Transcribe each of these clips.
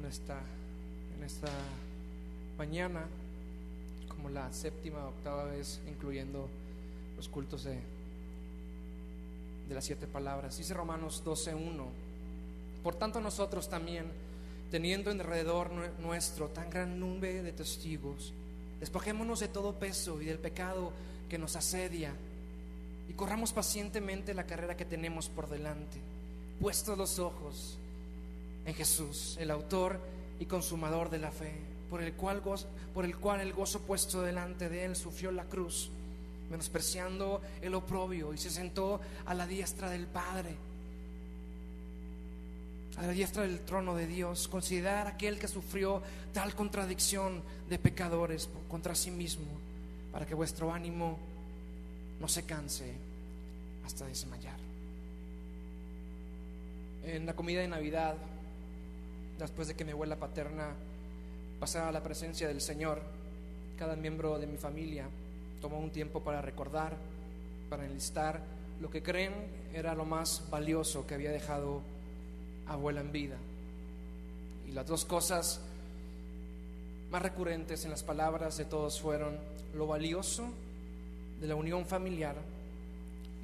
en esta mañana, como la séptima o octava vez, incluyendo los cultos de las 7 palabras. Dice Romanos 12:1: por tanto nosotros también, teniendo en alrededor nuestro tan gran nube de testigos, despojémonos de todo peso y del pecado que nos asedia, y corramos pacientemente la carrera que tenemos por delante, puestos los ojos en Jesús, el autor y consumador de la fe, por el cual el gozo puesto delante de él sufrió la cruz, menospreciando el oprobio, y se sentó a la diestra del Padre, a la diestra del trono de Dios. Considerar aquel que sufrió tal contradicción de pecadores contra sí mismo, para que vuestro ánimo no se canse hasta desmayar. En la comida de Navidad, después de que mi abuela paterna pasara a la presencia del Señor, cada miembro de mi familia tomó un tiempo para recordar, para enlistar lo que creen era lo más valioso que había dejado abuela en vida. Y las 2 cosas más recurrentes en las palabras de todos fueron lo valioso de la unión familiar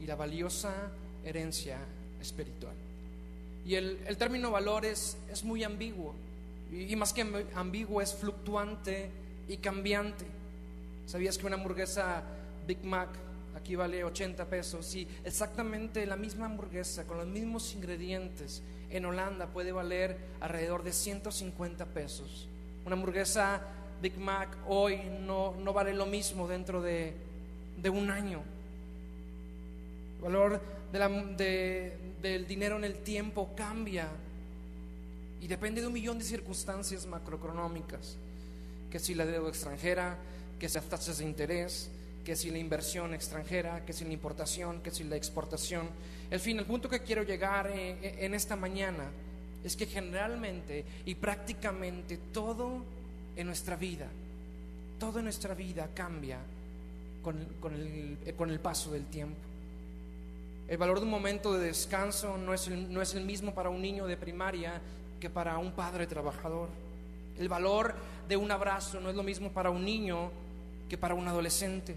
y la valiosa herencia espiritual. Y el término valor es muy ambiguo, y más que ambiguo, es fluctuante y cambiante. ¿Sabías que una hamburguesa Big Mac aquí vale 80 pesos? Y exactamente la misma hamburguesa con los mismos ingredientes en Holanda puede valer alrededor de 150 pesos. Una hamburguesa Big Mac hoy no vale lo mismo dentro de un año. El valor del dinero en el tiempo cambia y depende de un millón de circunstancias macroeconómicas, que si la deuda extranjera, que si las tasas de interés, que si la inversión extranjera, que si la importación, que si la exportación. En fin, el punto que quiero llegar en esta mañana es que generalmente y prácticamente todo en nuestra vida cambia con el paso del tiempo. El valor de un momento de descanso no es el mismo para un niño de primaria que para un padre trabajador. El valor de un abrazo no es lo mismo para un niño que para un adolescente.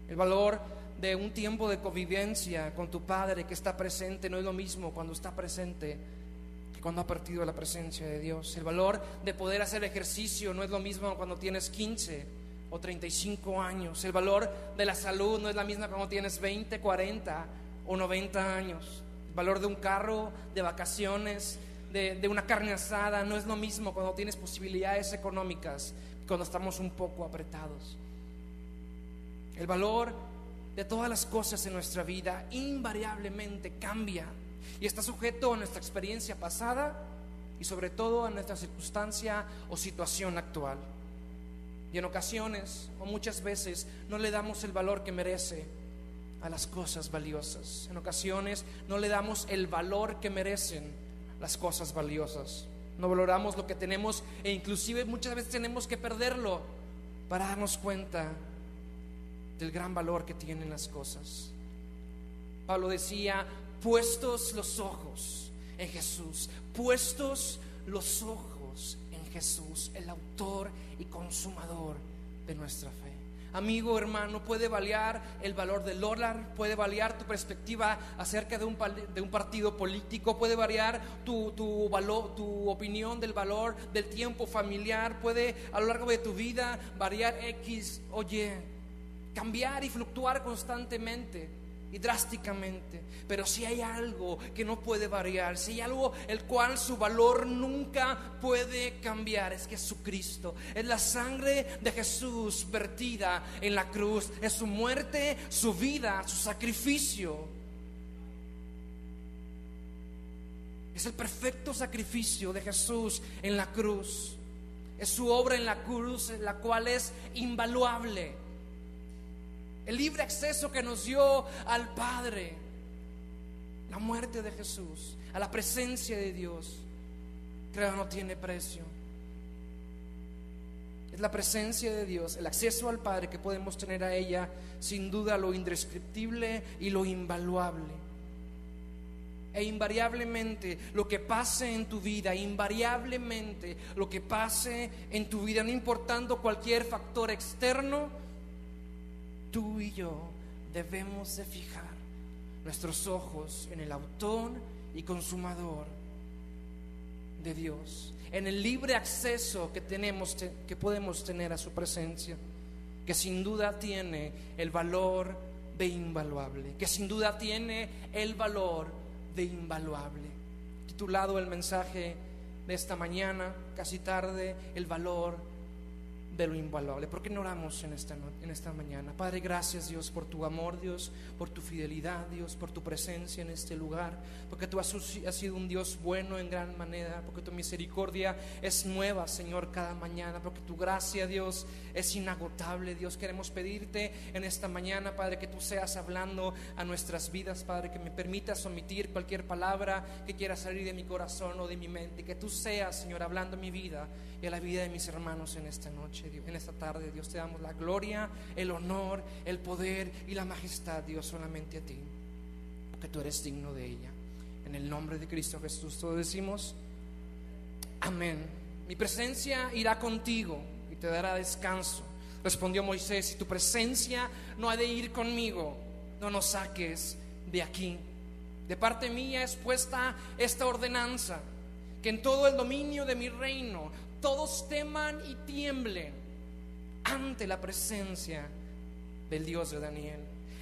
El valor de un tiempo de convivencia con tu padre que está presente no es lo mismo cuando está presente que cuando ha partido de la presencia de Dios. El valor de poder hacer ejercicio no es lo mismo cuando tienes 15 o 35 años. El valor de la salud no es la misma cuando tienes 20, 40 o 90 años. El valor de un carro, de vacaciones, de una carne asada no es lo mismo cuando tienes posibilidades económicas que cuando estamos un poco apretados. El valor de todas las cosas en nuestra vida invariablemente cambia y está sujeto a nuestra experiencia pasada y sobre todo a nuestra circunstancia o situación actual. Y en ocasiones o muchas veces no le damos el valor que merece a las cosas valiosas. En ocasiones no le damos el valor que merecen las cosas valiosas. No valoramos lo que tenemos e inclusive muchas veces tenemos que perderlo para darnos cuenta del gran valor que tienen las cosas. Pablo decía: puestos los ojos en Jesús, puestos los ojos en Jesús, el autor y consumador de nuestra fe. Amigo, hermano, puede variar el valor del dólar, puede variar tu perspectiva acerca de un partido político, puede variar tu valor, tu opinión del valor del tiempo familiar, puede a lo largo de tu vida variar X o Y, cambiar y fluctuar constantemente y drásticamente. Pero si hay algo que no puede variar, si hay algo el cual su valor nunca puede cambiar, es Jesucristo. Es la sangre de Jesús vertida en la cruz, es su muerte, su vida, su sacrificio. Es el perfecto sacrificio de Jesús en la cruz. Es su obra en la cruz, la cual es invaluable. El libre acceso que nos dio al Padre, la muerte de Jesús, a la presencia de Dios, creo no tiene precio. Es la presencia de Dios, el acceso al Padre que podemos tener a ella, sin duda lo indescriptible y lo invaluable. E invariablemente lo que pase en tu vida, invariablemente lo que pase en tu vida, no importando cualquier factor externo, tú y yo debemos de fijar nuestros ojos en el autor y consumador de Dios, en el libre acceso que podemos tener a su presencia, que sin duda tiene el valor de invaluable, que sin duda tiene el valor de invaluable. Titulado el mensaje de esta mañana, casi tarde, el valor de lo invaluable. ¿Por qué no oramos en esta mañana? Padre, gracias, Dios, por tu amor, Dios, por tu fidelidad, Dios, por tu presencia en este lugar, porque tú has sido un Dios bueno en gran manera, porque tu misericordia es nueva, Señor, cada mañana, porque tu gracia, Dios, es inagotable. Dios, queremos pedirte en esta mañana, Padre, que tú seas hablando a nuestras vidas, Padre, que me permitas omitir cualquier palabra que quiera salir de mi corazón o de mi mente, que tú seas, Señor, hablando a mi vida y a la vida de mis hermanos en esta noche, Dios, en esta tarde. Dios, te damos la gloria, el honor, el poder y la majestad, Dios, solamente a ti, porque tú eres digno de ella. En el nombre de Cristo Jesús todos decimos amén. Mi presencia irá contigo y te dará descanso. Respondió Moisés: si tu presencia no ha de ir conmigo, no nos saques de aquí. De parte mía es puesta esta ordenanza, que en todo el dominio de mi reino todos teman y tiemblen ante la presencia del Dios de Daniel.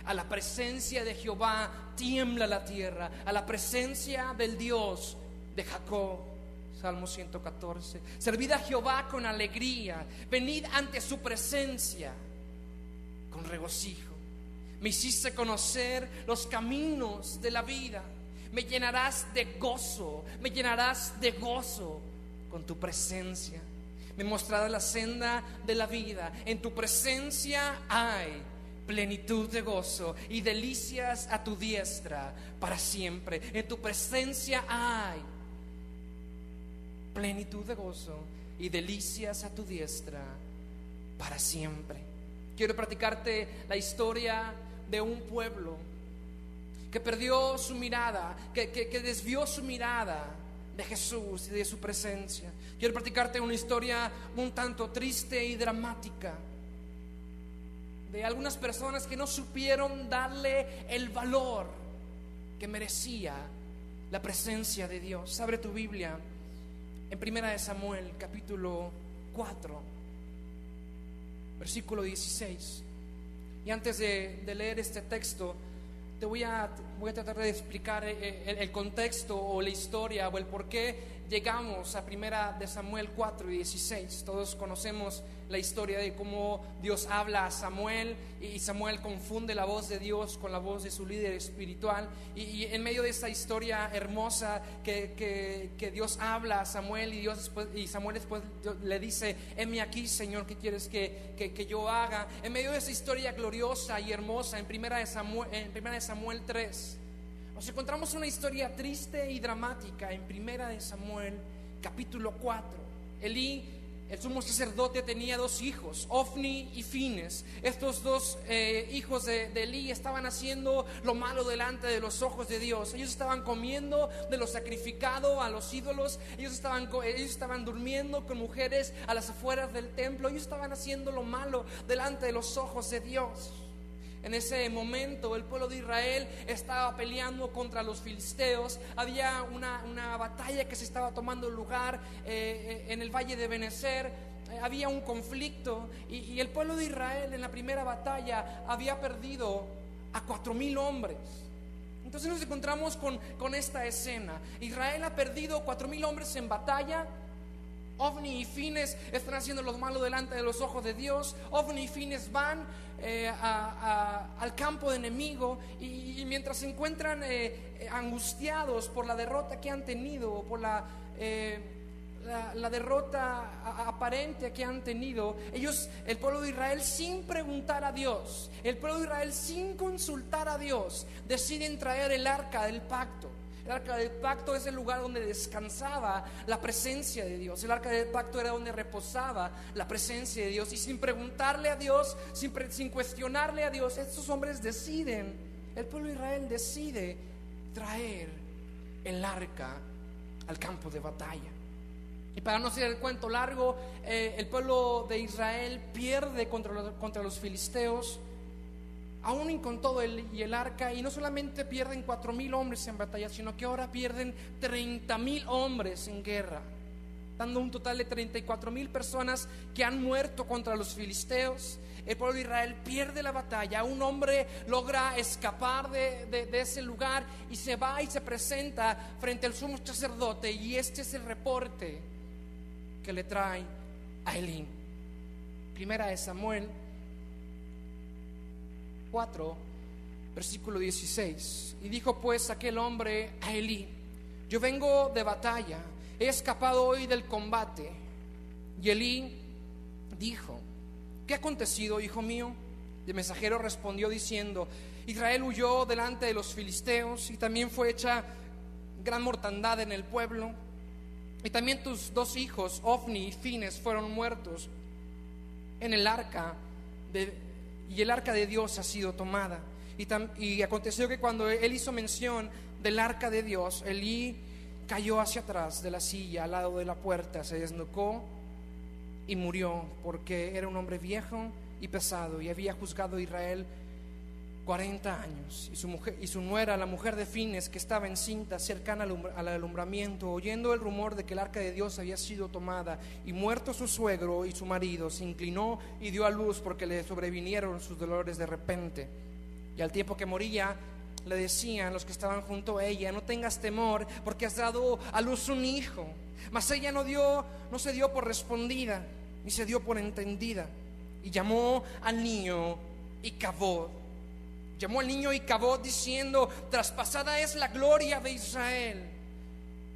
A la presencia de Jehová tiembla la tierra, a la presencia del Dios de Jacob. Salmo 114. Servid a Jehová con alegría, venid ante su presencia con regocijo. Me hiciste conocer los caminos de la vida, me llenarás de gozo, me llenarás de gozo con tu presencia. Me mostrarás la senda de la vida, en tu presencia hay plenitud de gozo y delicias a tu diestra para siempre. En tu presencia hay plenitud de gozo y delicias a tu diestra para siempre. Quiero platicarte la historia de un pueblo que perdió su mirada, que desvió su mirada de Jesús y de su presencia. Quiero platicarte una historia un tanto triste y dramática de algunas personas que no supieron darle el valor que merecía la presencia de Dios. Abre tu Biblia en Primera de Samuel, capítulo 4, versículo 16. Y antes de leer este texto, te voy a tratar de explicar el contexto o la historia o el por qué llegamos a Primera de Samuel 4 y 16. Todos conocemos la historia de cómo Dios habla a Samuel y Samuel confunde la voz de Dios con la voz de su líder espiritual, y en medio de esta historia hermosa que Dios habla a Samuel y Samuel después le dice: heme aquí, Señor, ¿qué quieres que yo haga? En medio de esa historia gloriosa y hermosa en Primera de Samuel 3 nos encontramos una historia triste y dramática en Primera de Samuel capítulo 4. Elí, el sumo sacerdote, tenía dos hijos, Ofni y Fines. Estos dos hijos de Elí estaban haciendo lo malo delante de los ojos de Dios. Ellos estaban comiendo de lo sacrificado a los ídolos. Ellos estaban durmiendo con mujeres a las afueras del templo. Ellos estaban haciendo lo malo delante de los ojos de Dios. En ese momento el pueblo de Israel estaba peleando contra los filisteos. Había una batalla que se estaba tomando lugar en el valle de Benecer. Había un conflicto y el pueblo de Israel en la primera batalla había perdido a 4,000 hombres. Entonces nos encontramos con esta escena. Israel ha perdido 4,000 hombres en batalla. Ofni y Fines están haciendo lo malo delante de los ojos de Dios. Ofni y Fines van al campo de enemigo y mientras se encuentran angustiados por la derrota que han tenido, por la derrota aparente que han tenido, el pueblo de Israel, sin preguntar a Dios, el pueblo de Israel sin consultar a Dios, deciden traer el arca del pacto. El arca del pacto es el lugar donde descansaba la presencia de Dios. El arca del pacto era donde reposaba la presencia de Dios. Y sin preguntarle a Dios, sin cuestionarle a Dios, estos hombres deciden, el pueblo de Israel decide traer el arca al campo de batalla. Y para no hacer el cuento largo, el pueblo de Israel pierde contra los filisteos, aún con todo el arca, y no solamente pierden 4,000 hombres en batalla, sino que ahora pierden 30,000 hombres en guerra, dando un total de 34,000 personas que han muerto contra los filisteos. El pueblo de Israel pierde la batalla. Un hombre logra escapar de ese lugar y se va y se presenta frente al sumo sacerdote, y este es el reporte que le trae a Elí. Primera de Samuel 4, versículo 16. Y dijo pues aquel hombre a Elí: yo vengo de batalla, he escapado hoy del combate. Y Elí dijo: ¿qué ha acontecido, hijo mío? El mensajero respondió diciendo: Israel huyó delante de los filisteos, y también fue hecha gran mortandad en el pueblo, y también tus 2 hijos, Ofni y Fines, fueron muertos en el arca y el arca de Dios ha sido tomada. Y aconteció que cuando él hizo mención del arca de Dios, Elí cayó hacia atrás de la silla al lado de la puerta, se desnucó y murió, porque era un hombre viejo y pesado, y había juzgado a Israel 40 años. Y su nuera, la mujer de Fines, que estaba encinta cercana al alumbramiento, oyendo el rumor de que el arca de Dios había sido tomada y muerto su suegro y su marido, se inclinó y dio a luz, porque le sobrevinieron sus dolores de repente. Y al tiempo que moría, le decían los que estaban junto a ella: no tengas temor, porque has dado a luz un hijo. Mas ella no se dio por respondida, ni se dio por entendida, y llamó al niño Icabod. Llamó al niño Icabod diciendo: traspasada es la gloria de Israel,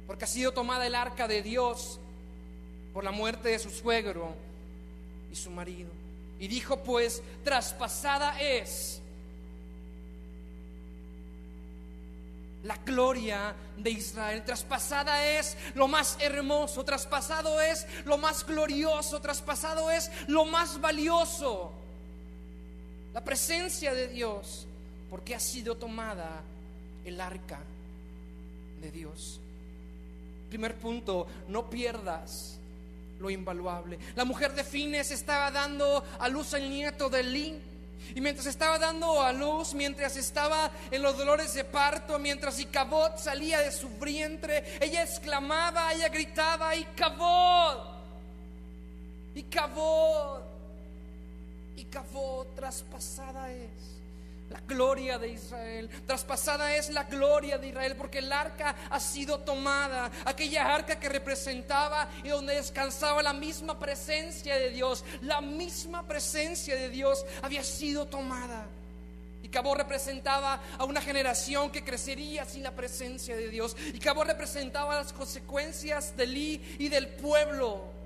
porque ha sido tomada el arca de Dios por la muerte de su suegro y su marido. Y dijo pues: traspasada es la gloria de Israel, traspasada es lo más hermoso, traspasado es lo más glorioso, traspasado es lo más valioso, la presencia de Dios, porque ha sido tomada el arca de Dios. Primer punto: no pierdas lo invaluable. La mujer de Fines estaba dando a luz al nieto de Elí, y mientras estaba dando a luz, mientras estaba en los dolores de parto, mientras Icabod salía de su vientre, ella exclamaba, ella gritaba: Icabod, Icabod, Icabod. Traspasada es la gloria de Israel, traspasada es la gloria de Israel, porque el arca ha sido tomada, aquella arca que representaba y donde descansaba la misma presencia de Dios, la misma presencia de Dios había sido tomada. Icabod representaba a una generación que crecería sin la presencia de Dios. Icabod representaba las consecuencias de Elí y del pueblo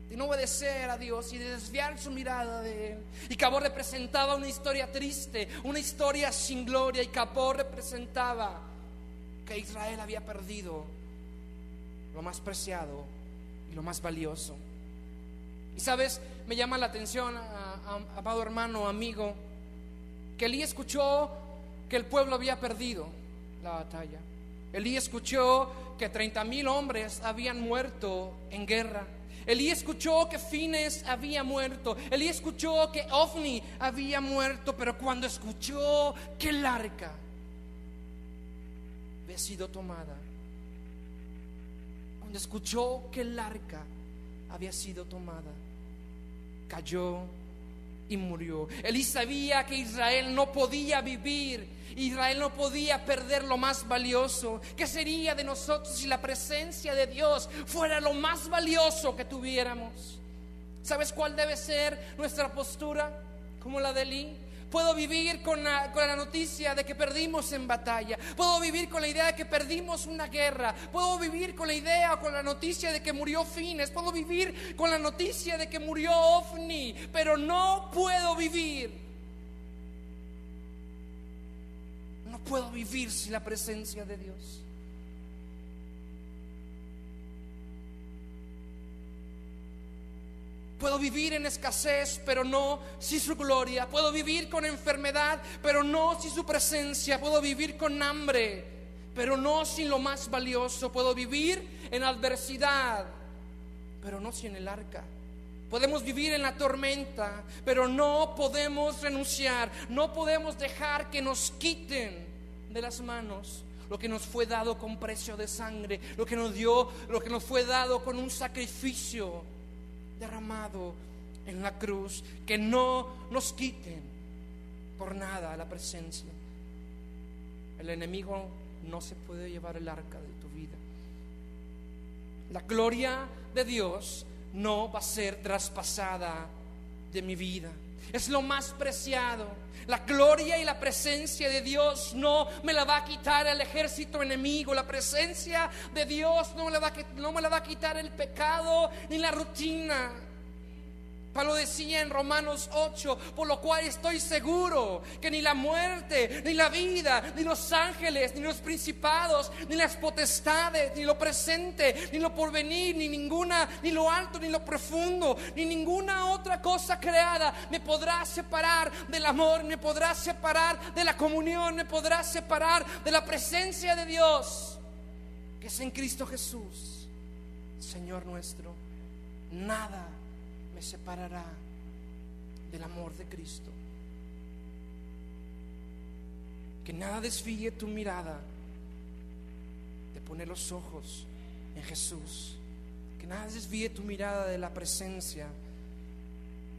de no obedecer a Dios y de desviar su mirada de Él. Icabod representaba una historia triste, una historia sin gloria. Icabod representaba que Israel había perdido lo más preciado y lo más valioso. Y sabes, me llama la atención, amado hermano, amigo, que Elí escuchó que el pueblo había perdido la batalla. Elí escuchó que 30,000 hombres habían muerto en guerra. Elí escuchó que Fines había muerto. Elí escuchó que Ofni había muerto. Pero cuando escuchó que el arca había sido tomada, cuando escuchó que el arca había sido tomada, cayó y murió. Elí sabía que Israel no podía vivir, Israel no podía perder lo más valioso. ¿Qué sería de nosotros si la presencia de Dios fuera lo más valioso que tuviéramos? ¿Sabes cuál debe ser nuestra postura? Como la de Elí. Puedo vivir con la noticia de que perdimos en batalla. Puedo vivir con la idea de que perdimos una guerra. Puedo vivir con la idea o con la noticia de que murió Fines. Puedo vivir con la noticia de que murió Ofni. Pero no puedo vivir. No puedo vivir sin la presencia de Dios. Puedo vivir en escasez, pero no sin su gloria. Puedo vivir con enfermedad, pero no sin su presencia. Puedo vivir con hambre, pero no sin lo más valioso. Puedo vivir en adversidad, pero no sin el arca. Podemos vivir en la tormenta, pero no podemos renunciar. No podemos dejar que nos quiten de las manos lo que nos fue dado con precio de sangre, lo que nos fue dado con un sacrificio derramado en la cruz. Que no nos quiten por nada la presencia. El enemigo no se puede llevar el arca de tu vida. La gloria de Dios no va a ser traspasada de mi vida. Es lo más preciado. La gloria y la presencia de Dios no me la va a quitar el ejército enemigo. La presencia de Dios no me la va a quitar el pecado ni la rutina. Pablo decía en Romanos 8: por lo cual estoy seguro que ni la muerte, ni la vida, ni los ángeles, ni los principados, ni las potestades, ni lo presente, ni lo porvenir, ni lo alto, ni lo profundo, ni ninguna otra cosa creada me podrá separar del amor, me podrá separar de la comunión, me podrá separar de la presencia de Dios que es en Cristo Jesús, Señor nuestro. Nada me separará del amor de Cristo. Que nada desvíe tu mirada de poner los ojos en Jesús. Que nada desvíe tu mirada de la presencia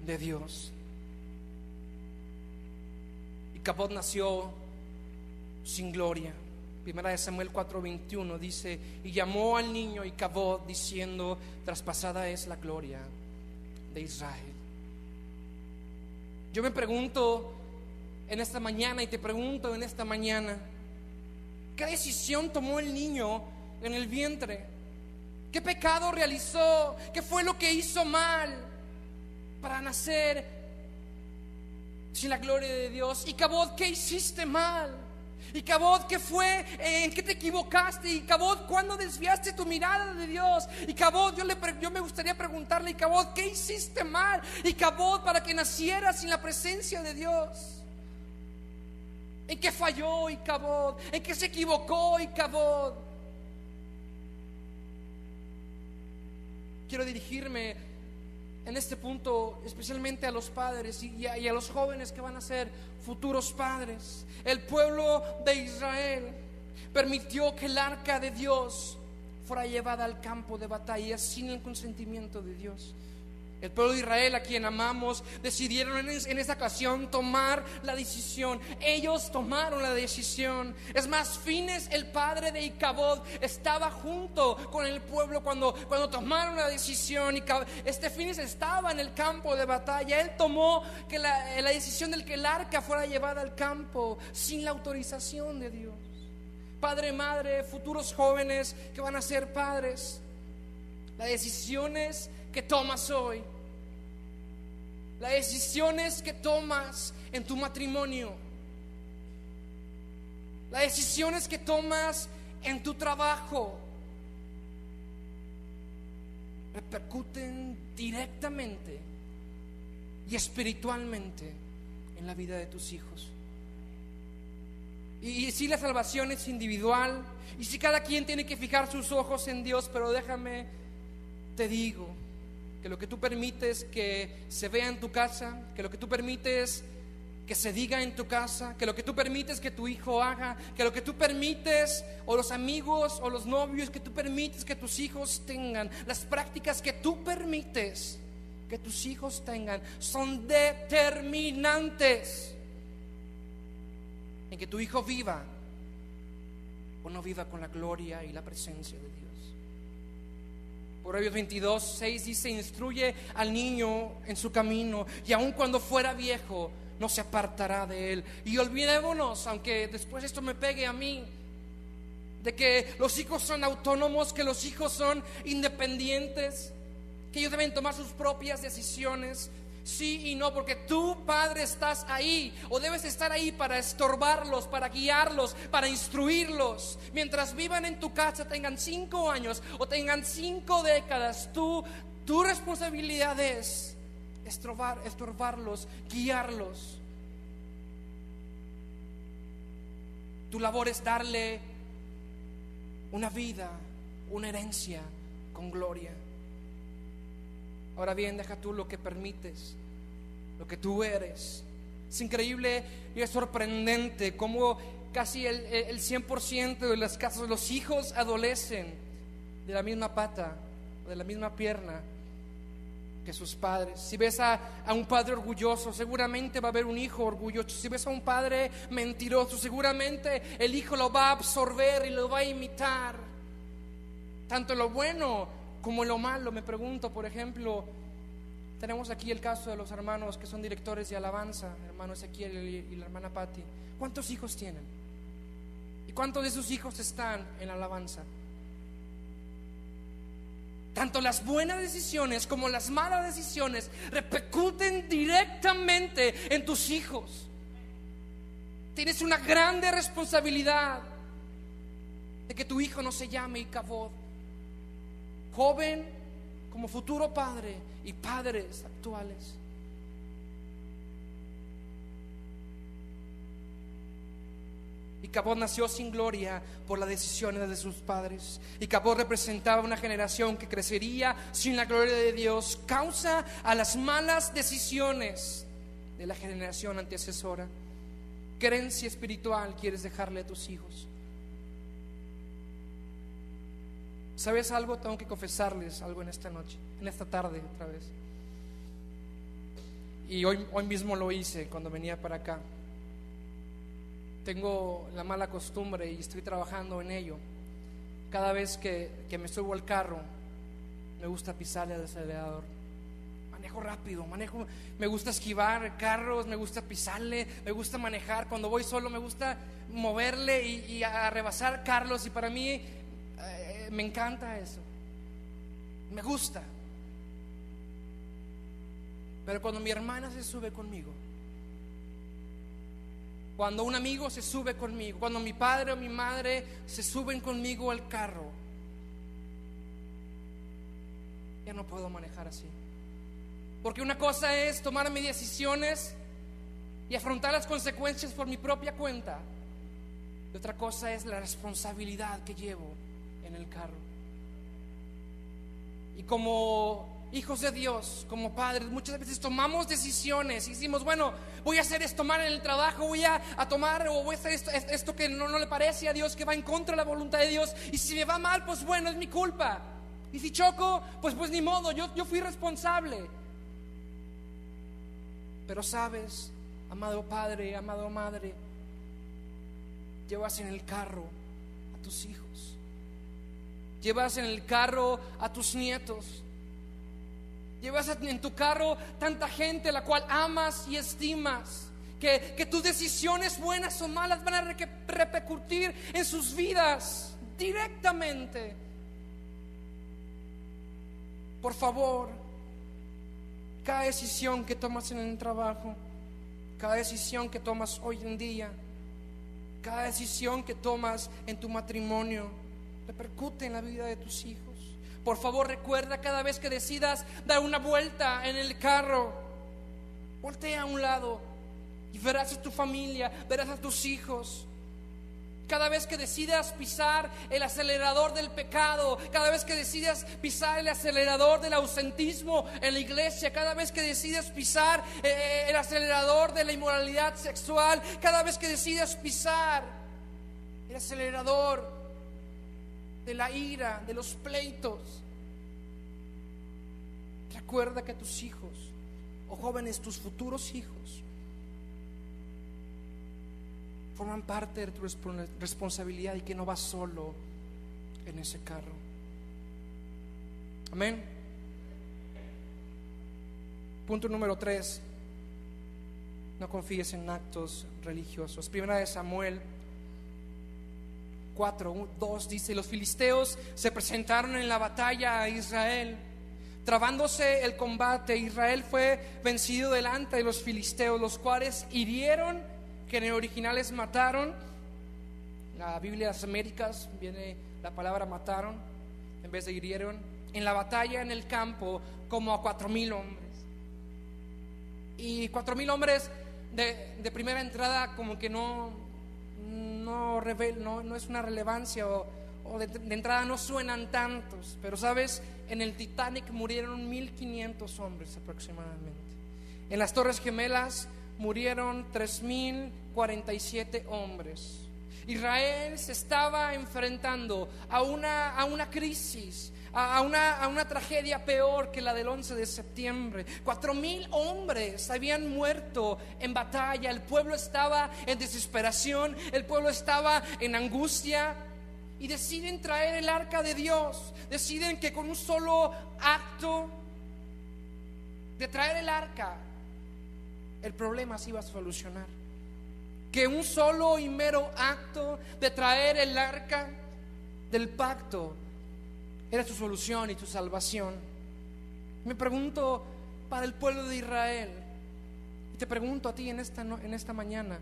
de Dios. Icabod nació sin gloria. Primera de Samuel 4:21 dice: y llamó al niño Icabod diciendo: traspasada es la gloria de Israel. Yo me pregunto en esta mañana, y te pregunto en esta mañana, ¿qué decisión tomó el niño en el vientre? ¿Qué pecado realizó? ¿Qué fue lo que hizo mal para nacer sin la gloria de Dios? Icabod, ¿qué hiciste mal? Icabod, ¿qué fue? ¿En qué te equivocaste? Icabod, ¿cuándo desviaste tu mirada de Dios? Icabod, yo me gustaría preguntarle: Icabod, ¿qué hiciste mal? Icabod, para que nacieras sin la presencia de Dios. ¿En qué falló Icabod? ¿En qué se equivocó Icabod? Quiero dirigirme en este punto especialmente a los padres y a los jóvenes que van a ser futuros padres. El pueblo de Israel permitió que el arca de Dios fuera llevada al campo de batalla sin el consentimiento de Dios. El pueblo de Israel, a quien amamos, decidieron en esa ocasión tomar la decisión. Ellos tomaron la decisión. Es más, Fines, el padre de Icabod, estaba junto con el pueblo cuando tomaron la decisión. Fines estaba en el campo de batalla. Él tomó la decisión de que el arca fuera llevada al campo sin la autorización de Dios. Padre, madre, futuros jóvenes que van a ser padres, las decisiones que tomas hoy, las decisiones que tomas en tu matrimonio, las decisiones que tomas en tu trabajo, repercuten directamente y espiritualmente en la vida de tus hijos. Y si la salvación es individual, y si cada quien tiene que fijar sus ojos en Dios, pero déjame, te digo que lo que tú permites que se vea en tu casa, que lo que tú permites que se diga en tu casa, que lo que tú permites que tu hijo haga, que lo que tú permites, o los amigos o los novios que tú permites que tus hijos tengan, las prácticas que tú permites que tus hijos tengan, son determinantes en que tu hijo viva o no viva con la gloria y la presencia de Dios. Proverbios 22:6 dice: instruye al niño en su camino, y aun cuando fuera viejo no se apartará de él. Y olvidémonos, aunque después esto me pegue a mí, de que los hijos son autónomos, que los hijos son independientes, que ellos deben tomar sus propias decisiones. Sí y no, porque tú, padre, estás ahí o debes estar ahí para estorbarlos, para guiarlos, para instruirlos. Mientras vivan en tu casa, tengan 5 años o tengan 5 décadas, tu responsabilidad es estorbarlos, guiarlos. Tu labor es darle una vida, una herencia con gloria. Ahora bien, deja tú lo que permites, lo que tú eres. Es increíble y es sorprendente cómo casi el 100% de los casos los hijos adolecen de la misma pata, de la misma pierna que sus padres. Si ves a un padre orgulloso, seguramente va a haber un hijo orgulloso. Si ves a un padre mentiroso, seguramente el hijo lo va a absorber y lo va a imitar, tanto lo bueno como lo malo. Me pregunto, por ejemplo, tenemos aquí el caso de los hermanos que son directores de alabanza, el hermano Ezequiel y la hermana Patti. ¿Cuántos hijos tienen? ¿Y cuántos de sus hijos están en la alabanza? Tanto las buenas decisiones como las malas decisiones repercuten directamente en tus hijos. Tienes una grande responsabilidad de que tu hijo no se llame Icabod. Joven como futuro padre y padres actuales. Icabod nació sin gloria por las decisiones de sus padres. Icabod representaba una generación que crecería sin la gloria de Dios, causa a las malas decisiones de la generación antecesora. ¿Qué herencia espiritual quieres dejarle a tus hijos? ¿Sabes algo? Tengo que confesarles algo en esta noche, en esta tarde otra vez. Y hoy mismo lo hice cuando venía para acá. Tengo la mala costumbre y estoy trabajando en ello. Cada vez que me subo al carro, me gusta pisarle al acelerador. Manejo rápido, me gusta esquivar carros, me gusta pisarle, me gusta manejar. Cuando voy solo me gusta moverle y a rebasar carros. Y para mí me encanta eso, me gusta. Pero cuando mi hermana se sube conmigo, cuando un amigo se sube conmigo, cuando mi padre o mi madre se suben conmigo al carro, ya no puedo manejar así. Porque una cosa es tomar mis decisiones y afrontar las consecuencias por mi propia cuenta, y otra cosa es la responsabilidad que llevo en el carro. Y como hijos de Dios, como padres, muchas veces tomamos decisiones y decimos, bueno, voy a hacer esto mal en el trabajo, voy a tomar o voy a hacer esto que no le parece a Dios, que va en contra de la voluntad de Dios, y si me va mal, pues bueno, es mi culpa, y si choco, pues ni modo, yo fui responsable. Pero sabes, amado padre, amado madre, llevas en el carro a tus hijos, llevas en el carro a tus nietos, llevas en tu carro tanta gente a la cual amas y estimas, que tus decisiones buenas o malas van a repercutir en sus vidas directamente. Por favor, cada decisión que tomas en el trabajo, cada decisión que tomas hoy en día, cada decisión que tomas en tu matrimonio, repercute en la vida de tus hijos. Por favor, recuerda, cada vez que decidas dar una vuelta en el carro, voltea a un lado y verás a tu familia, verás a tus hijos. Cada vez que decidas pisar el acelerador del pecado, cada vez que decidas pisar el acelerador del ausentismo en la iglesia, cada vez que decidas pisar el acelerador de la inmoralidad sexual, cada vez que decidas pisar el acelerador de la ira, de los pleitos, recuerda que tus hijos, o jóvenes, tus futuros hijos, forman parte de tu responsabilidad y que no vas solo en ese carro. Amén. Punto número 3: no confíes en actos religiosos. Primera de Samuel 4:2 dice: los filisteos se presentaron en la batalla a Israel. Trabándose el combate, Israel fue vencido delante de los filisteos, los cuales hirieron, que en el original es mataron. La Biblia de las Américas viene la palabra mataron en vez de hirieron, en la batalla en el campo, como a 4,000 hombres. Y 4,000 hombres de primera entrada como que no es una relevancia o o de entrada no suenan tantos, pero sabes, en el Titanic murieron 1500 hombres aproximadamente. En las Torres Gemelas murieron 3047 hombres. Israel se estaba enfrentando a una crisis, a una tragedia peor que la del 11 de septiembre. 4000 hombres habían muerto en batalla. El pueblo estaba en desesperación, el pueblo estaba en angustia, y deciden traer el arca de Dios. Deciden que con un solo acto de traer el arca, el problema se iba a solucionar. Que un solo y mero acto de traer el arca del pacto era su solución y tu salvación. Me pregunto para el pueblo de Israel, y te pregunto a ti en esta mañana,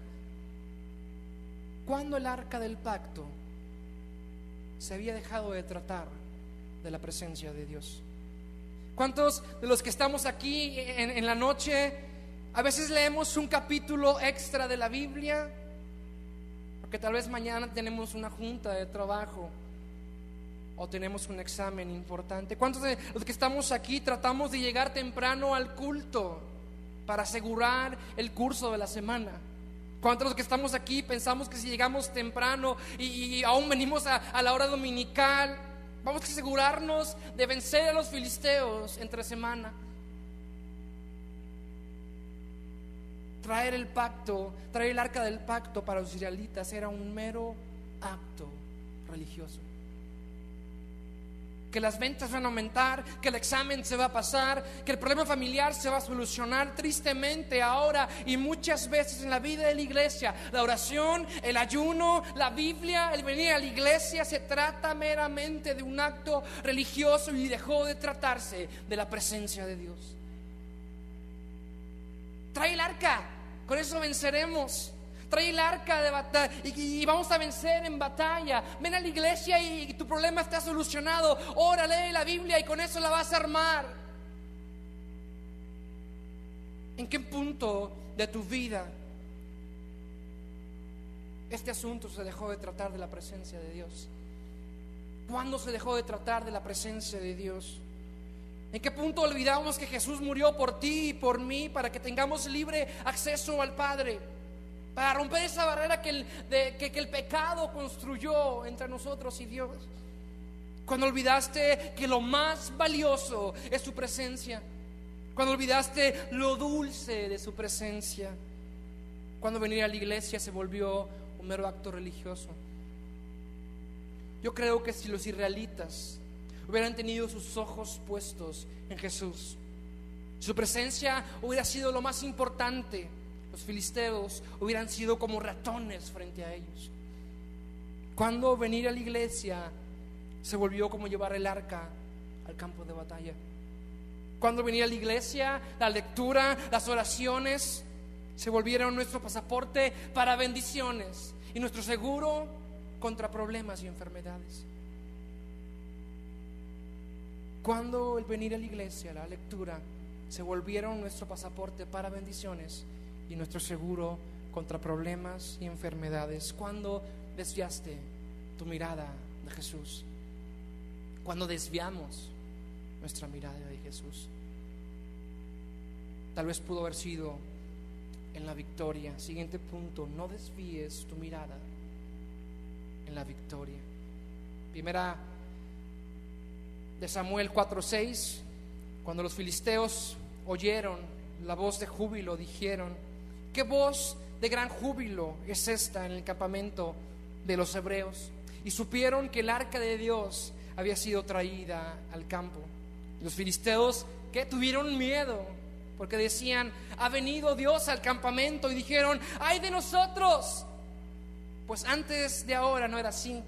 ¿cuándo el arca del pacto se había dejado de tratar de la presencia de Dios? ¿Cuántos de los que estamos aquí en la noche a veces leemos un capítulo extra de la Biblia porque tal vez mañana tenemos una junta de trabajo o tenemos un examen importante? ¿Cuántos de los que estamos aquí tratamos de llegar temprano al culto para asegurar el curso de la semana? ¿Cuántos de los que estamos aquí pensamos que si llegamos temprano y aún venimos a la hora dominical, vamos a asegurarnos de vencer a los filisteos entre semana? Traer el pacto, traer el arca del pacto para los israelitas era un mero acto religioso. Que las ventas van a aumentar, que el examen se va a pasar, que el problema familiar se va a solucionar. Tristemente ahora y muchas veces en la vida de la iglesia, la oración, el ayuno, la Biblia, el venir a la iglesia se trata meramente de un acto religioso y dejó de tratarse de la presencia de Dios. Trae el arca, con eso venceremos. Trae el arca de batalla y vamos a vencer en batalla. Ven a la iglesia y tu problema está solucionado. Ora, lee la Biblia y con eso la vas a armar. ¿En qué punto de tu vida este asunto se dejó de tratar de la presencia de Dios? ¿Cuándo se dejó de tratar de la presencia de Dios? ¿En qué punto olvidamos que Jesús murió por ti y por mí para que tengamos libre acceso al Padre? Para romper esa barrera que el pecado construyó entre nosotros y Dios. Cuando olvidaste que lo más valioso es su presencia. Cuando olvidaste lo dulce de su presencia. Cuando venir a la iglesia se volvió un mero acto religioso. Yo creo que si los israelitas hubieran tenido sus ojos puestos en Jesús, su presencia hubiera sido lo más importante. Los filisteos hubieran sido como ratones frente a ellos. Cuando venir a la iglesia se volvió como llevar el arca al campo de batalla. Cuando venir a la iglesia, la lectura, las oraciones se volvieron nuestro pasaporte para bendiciones y nuestro seguro contra problemas y enfermedades. Cuando el venir a la iglesia, la lectura, se volvieron nuestro pasaporte para bendiciones y nuestro seguro contra problemas y enfermedades. Cuando desviaste tu mirada de Jesús, cuando desviamos nuestra mirada de Jesús. Tal vez pudo haber sido en la victoria. Siguiente punto: no desvíes tu mirada en la victoria. Primera de Samuel 4:6. Cuando los filisteos oyeron la voz de júbilo, dijeron: ¿qué voz de gran júbilo es esta en el campamento de los hebreos? Y supieron que el arca de Dios había sido traída al campo. Los filisteos, que tuvieron miedo, porque decían: ha venido Dios al campamento. Y dijeron: ¡ay de nosotros! Pues antes de ahora no era así.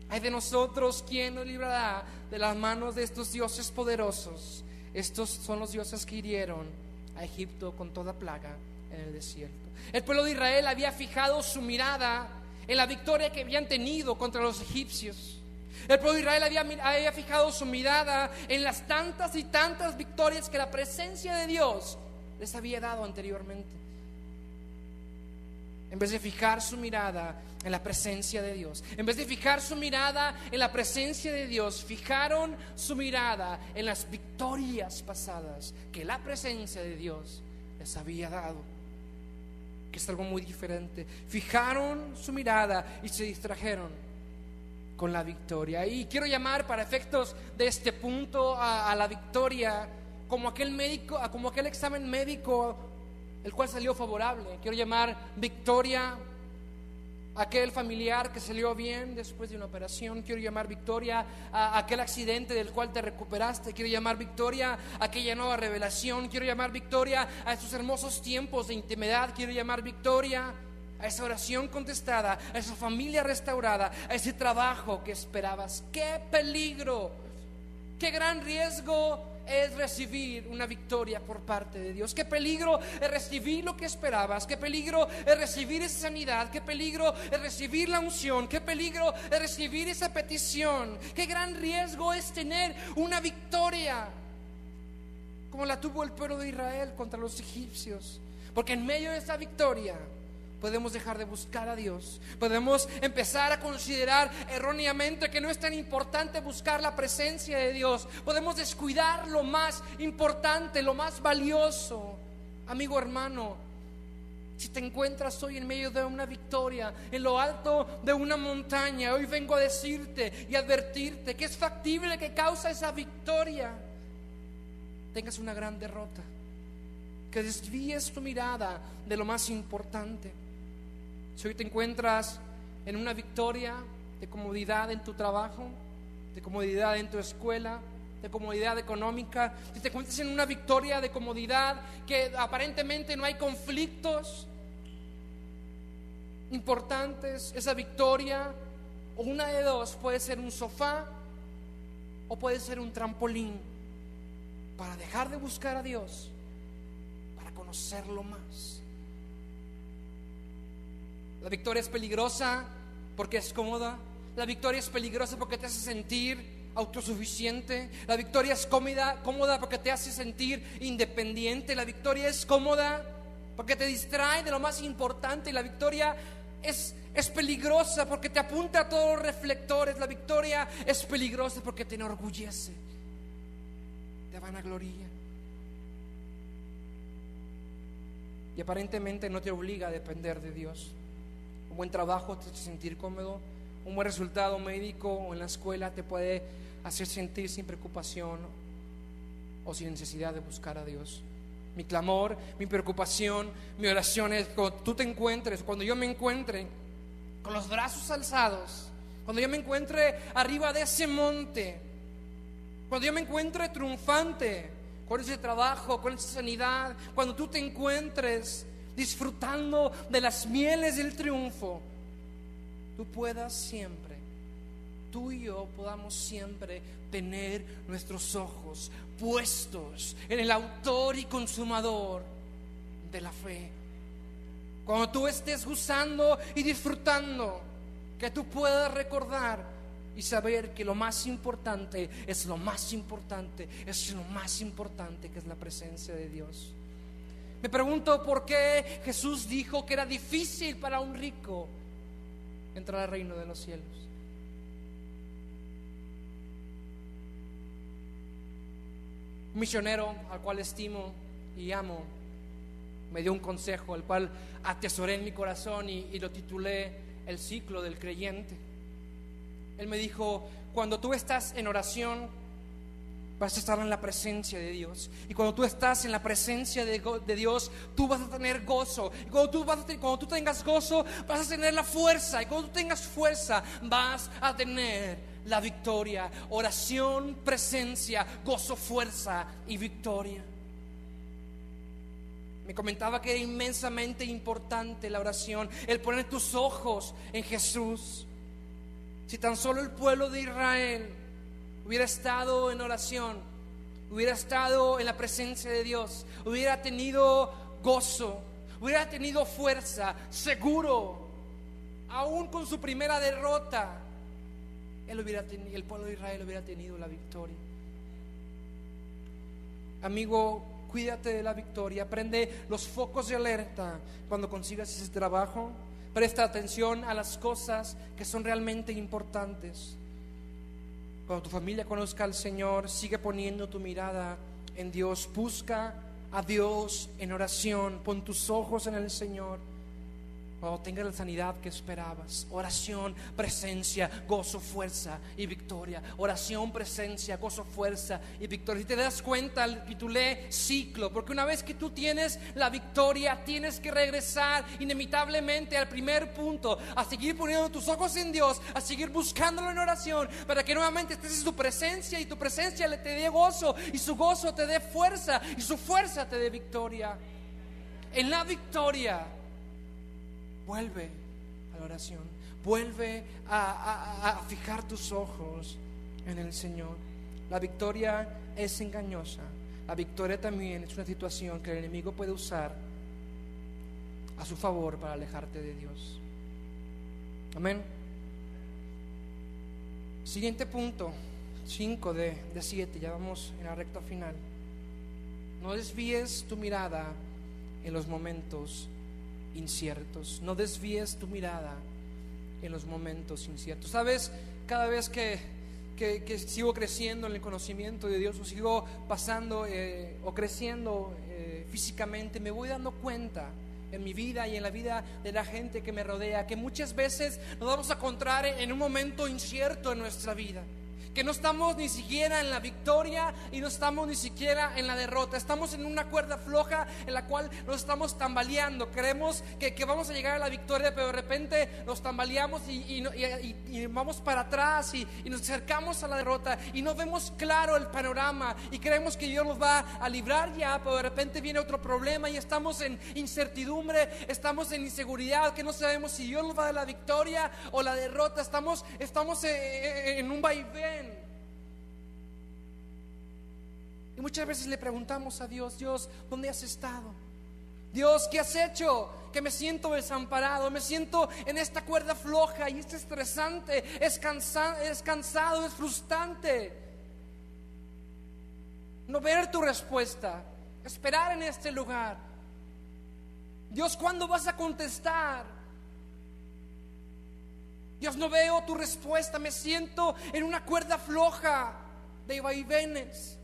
¡Ay de nosotros! ¿Quién nos librará de las manos de estos dioses poderosos? Estos son los dioses que hirieron a Egipto con toda plaga en el desierto. El pueblo de Israel había fijado su mirada en la victoria que habían tenido contra los egipcios. El pueblo de Israel había fijado su mirada en las tantas y tantas victorias que la presencia de Dios les había dado anteriormente. en vez de fijar su mirada en la presencia de Dios, en vez de fijar su mirada en la presencia de Dios, fijaron su mirada en las victorias pasadas que la presencia de Dios les había dado, que es algo muy diferente. Fijaron su mirada y se distrajeron con la victoria. Y quiero llamar, para efectos de este punto, a la victoria como aquel examen médico el cual salió favorable. Quiero llamar victoria a aquel familiar que salió bien después de una operación. Quiero llamar victoria a aquel accidente del cual te recuperaste. Quiero llamar victoria a aquella nueva revelación. Quiero llamar victoria a esos hermosos tiempos de intimidad. Quiero llamar victoria a esa oración contestada, a esa familia restaurada, a ese trabajo que esperabas. ¡Qué peligro! ¡Qué gran riesgo es recibir una victoria por parte de Dios! ¡Qué peligro es recibir lo que esperabas! ¡Qué peligro es recibir esa sanidad! ¡Qué peligro es recibir la unción! ¡Qué peligro es recibir esa petición! ¡Qué gran riesgo es tener una victoria como la tuvo el pueblo de Israel contra los egipcios! Porque en medio de esa victoria podemos dejar de buscar a Dios. Podemos empezar a considerar erróneamente que no es tan importante buscar la presencia de Dios. Podemos descuidar lo más importante, lo más valioso. Amigo, hermano, si te encuentras hoy en medio de una victoria, en lo alto de una montaña, hoy vengo a decirte y advertirte que es factible que causa esa victoria tengas una gran derrota, que desvíes tu mirada de lo más importante. Si hoy te encuentras en una victoria de comodidad en tu trabajo, de comodidad en tu escuela, de comodidad económica, si te encuentras en una victoria de comodidad que aparentemente no hay conflictos importantes, esa victoria, o una de dos, puede ser un sofá o puede ser un trampolín para dejar de buscar a Dios, para conocerlo más. La victoria es peligrosa porque es cómoda. La victoria es peligrosa porque te hace sentir autosuficiente. La victoria es cómoda porque te hace sentir independiente. La victoria es cómoda porque te distrae de lo más importante. La victoria es peligrosa porque te apunta a todos los reflectores. La victoria es peligrosa porque te enorgullece, te vanagloria y aparentemente no te obliga a depender de Dios. Un buen trabajo te hace sentir cómodo. Un buen resultado médico o en la escuela te puede hacer sentir sin preocupación o sin necesidad de buscar a Dios. Mi clamor, mi preocupación, mi oración es cuando tú te encuentres, cuando yo me encuentre con los brazos alzados, cuando yo me encuentre arriba de ese monte, cuando yo me encuentre triunfante con ese trabajo, con esa sanidad, cuando tú te encuentres disfrutando de las mieles del triunfo, tú puedas siempre, tú y yo podamos siempre tener nuestros ojos puestos en el autor y consumador de la fe. Cuando tú estés gozando y disfrutando, que tú puedas recordar y saber que lo más importante es lo más importante, es lo más importante, que es la presencia de Dios. Me pregunto por qué Jesús dijo que era difícil para un rico entrar al reino de los cielos. Un misionero al cual estimo y amo me dio un consejo, el cual atesoré en mi corazón y lo titulé El ciclo del creyente. Él me dijo: cuando tú estás en oración, vas a estar en la presencia de Dios. Y cuando tú estás en la presencia de Dios, tú vas a tener gozo. Y cuando tú tengas gozo, vas a tener la fuerza. Y cuando tú tengas fuerza, vas a tener la victoria. Oración, presencia, gozo, fuerza y victoria. Me comentaba que era inmensamente importante la oración, el poner tus ojos en Jesús. Si tan solo el pueblo de Israel hubiera estado en oración, hubiera estado en la presencia de Dios, hubiera tenido gozo, hubiera tenido fuerza, seguro, aún con su primera derrota, el pueblo de Israel hubiera tenido la victoria. Amigo, Cuídate de la victoria. Prende los focos de alerta cuando consigas ese trabajo. Presta atención a las cosas que son realmente importantes. Cuando tu familia conozca al Señor, sigue poniendo tu mirada en Dios. Busca a Dios en oración. Pon tus ojos en el Señor. Cuando tengas la sanidad que esperabas, oración, presencia, gozo, fuerza y victoria. Oración, presencia, gozo, fuerza y victoria. Si te das cuenta, titulé ciclo, porque una vez que tú tienes la victoria, tienes que regresar inevitablemente al primer punto, a seguir poniendo tus ojos en Dios, a seguir buscándolo en oración, para que nuevamente estés en su presencia y tu presencia le te dé gozo, y su gozo te dé fuerza, y su fuerza te dé victoria. En la victoria, vuelve a la oración, vuelve a fijar tus ojos en el Señor. La victoria es engañosa. La victoria también es una situación que el enemigo puede usar a su favor para alejarte de Dios. Amén. Siguiente punto, 5 de 7, ya vamos en la recta final. No desvíes tu mirada en los momentos inciertos. No desvíes tu mirada en los momentos inciertos. Sabes, cada vez que sigo creciendo en el conocimiento de Dios, o sigo pasando o creciendo físicamente, me voy dando cuenta en mi vida y en la vida de la gente que me rodea, que muchas veces nos vamos a encontrar en un momento incierto en nuestra vida, que no estamos ni siquiera en la victoria y no estamos ni siquiera en la derrota. Estamos en una cuerda floja en la cual nos estamos tambaleando. Creemos que vamos a llegar a la victoria, pero de repente nos tambaleamos y vamos para atrás y nos acercamos a la derrota y no vemos claro el panorama y creemos que Dios nos va a librar ya, pero de repente viene otro problema y estamos en incertidumbre, estamos en inseguridad, que no sabemos si Dios nos va a dar la victoria o la derrota. Estamos en un vaivén. Y muchas veces le preguntamos a Dios: Dios, ¿dónde has estado? Dios, ¿qué has hecho? Que me siento desamparado, me siento en esta cuerda floja y es estresante, es cansado, es frustrante. No ver tu respuesta, esperar en este lugar. Dios, ¿cuándo vas a contestar? Dios, no veo tu respuesta, me siento en una cuerda floja de vaivenes.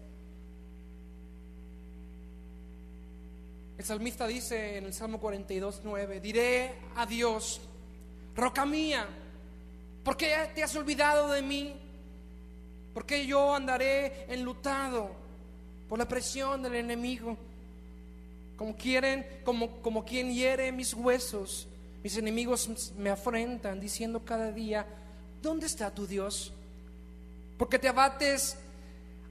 El salmista dice en el Salmo 42:9: diré a Dios, roca mía, ¿por qué te has olvidado de mí? ¿Por qué yo andaré enlutado por la presión del enemigo? Como quien hiere mis huesos, mis enemigos me afrentan, diciendo cada día: ¿dónde está tu Dios? Porque te abates,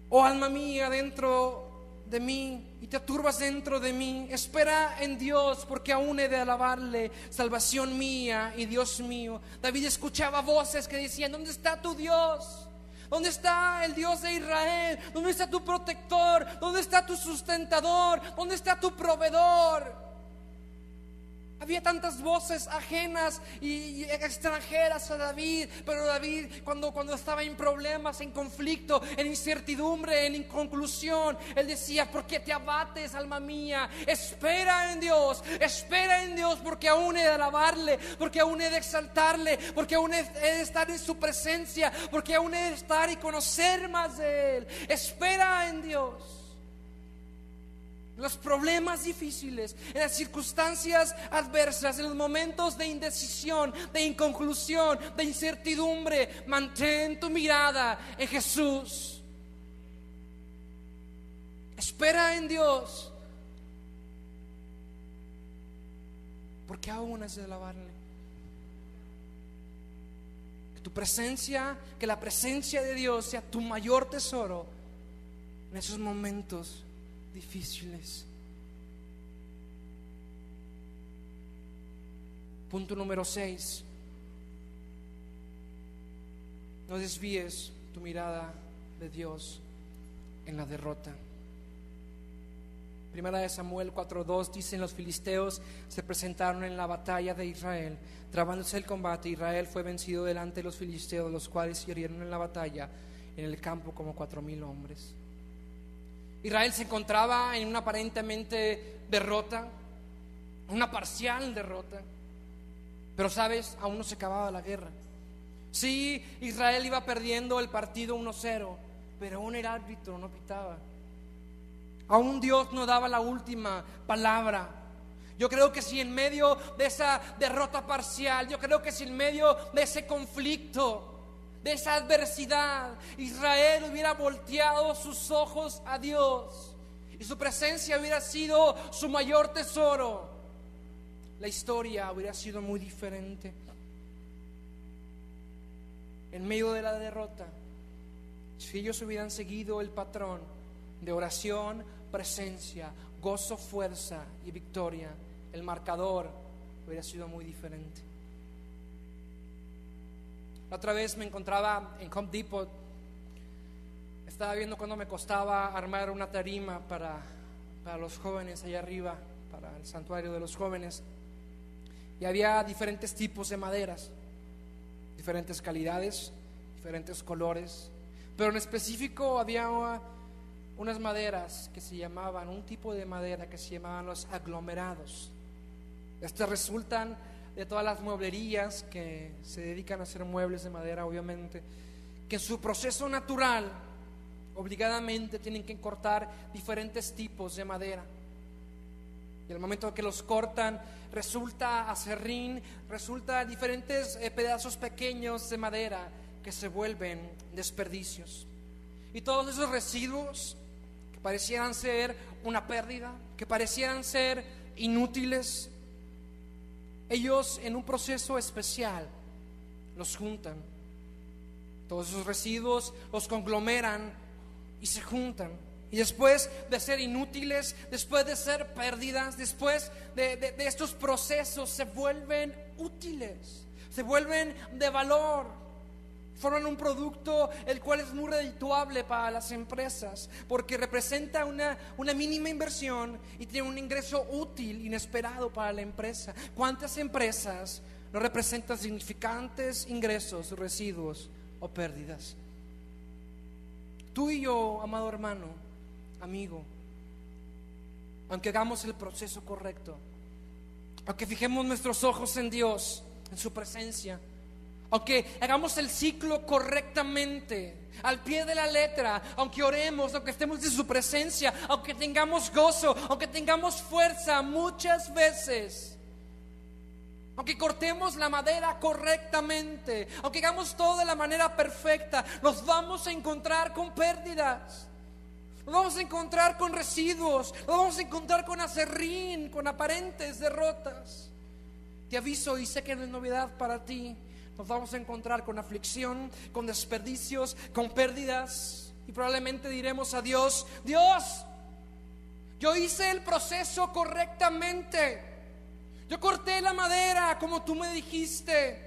oh alma mía, dentro de mí, y te turbas dentro de mí. Espera en Dios, porque aún he de alabarle, salvación mía y Dios mío. David escuchaba voces que decían: ¿dónde está tu Dios? ¿Dónde está el Dios de Israel? ¿Dónde está tu protector? ¿Dónde está tu sustentador? ¿Dónde está tu proveedor? Había tantas voces ajenas y extranjeras a David, pero David cuando estaba en problemas, en conflicto, en incertidumbre, en inconclusión, él decía: ¿por qué te abates, alma mía? Espera en Dios, porque aún he de alabarle, porque aún he de exaltarle, porque aún he de estar en su presencia, porque aún he de estar y conocer más de él. Espera en Dios. En los problemas difíciles, en las circunstancias adversas, en los momentos de indecisión, de inconclusión, de incertidumbre, mantén tu mirada en Jesús. Espera en Dios, porque aún has de alabarle. Que la presencia de Dios sea tu mayor tesoro en esos momentos difíciles. Punto número 6: no desvíes tu mirada de Dios en la derrota. Primera de Samuel 4:2 dicen: los filisteos se presentaron en la batalla de Israel. Trabándose el combate, Israel fue vencido delante de los filisteos, los cuales hirieron en la batalla en el campo como 4,000 hombres. Israel se encontraba en una aparentemente derrota, una parcial derrota. Pero sabes, aún no se acababa la guerra. Sí, Israel iba perdiendo el partido 1-0, pero aún el árbitro no pitaba. Aún Dios no daba la última palabra. Yo creo que si en medio de esa derrota parcial, yo creo que si en medio de ese conflicto, de esa adversidad, Israel hubiera volteado sus ojos a Dios y su presencia hubiera sido su mayor tesoro, la historia hubiera sido muy diferente. En medio de la derrota, si ellos hubieran seguido el patrón de oración, presencia, gozo, fuerza y victoria, el marcador hubiera sido muy diferente. La otra vez me encontraba en Home Depot. Estaba viendo cuánto me costaba armar una tarima para los jóvenes allá arriba, para el santuario de los jóvenes. Y había diferentes tipos de maderas, diferentes calidades, diferentes colores. Pero en específico había unas maderas que se llamaban, un tipo de madera que se llamaban los aglomerados. Estas resultan de todas las mueblerías que se dedican a hacer muebles de madera, obviamente, que en su proceso natural obligadamente tienen que cortar diferentes tipos de madera. Y al momento que los cortan resulta acerrín, resulta diferentes pedazos pequeños de madera que se vuelven desperdicios. Y todos esos residuos que parecieran ser una pérdida, que parecieran ser inútiles, ellos en un proceso especial los juntan. Todos esos residuos los conglomeran y se juntan. Y después de ser inútiles, después de ser pérdidas, después de estos procesos se vuelven útiles, se vuelven de valor. Forman un producto el cual es muy redituable para las empresas, porque representa una mínima inversión y tiene un ingreso útil, inesperado para la empresa. ¿Cuántas empresas no representan significantes ingresos, residuos o pérdidas? Tú y yo, amado hermano, amigo, aunque hagamos el proceso correcto, aunque fijemos nuestros ojos en Dios, en su presencia, aunque hagamos el ciclo correctamente, al pie de la letra, aunque oremos, aunque estemos en su presencia, aunque tengamos gozo, aunque tengamos fuerza, muchas veces, aunque cortemos la madera correctamente, aunque hagamos todo de la manera perfecta, nos vamos a encontrar con pérdidas, nos vamos a encontrar con residuos, nos vamos a encontrar con acerrín, con aparentes derrotas. Te aviso, y sé que no es novedad para ti, nos vamos a encontrar con aflicción, con desperdicios, con pérdidas. Y probablemente diremos a Dios: Dios, yo hice el proceso correctamente, yo corté la madera como tú me dijiste.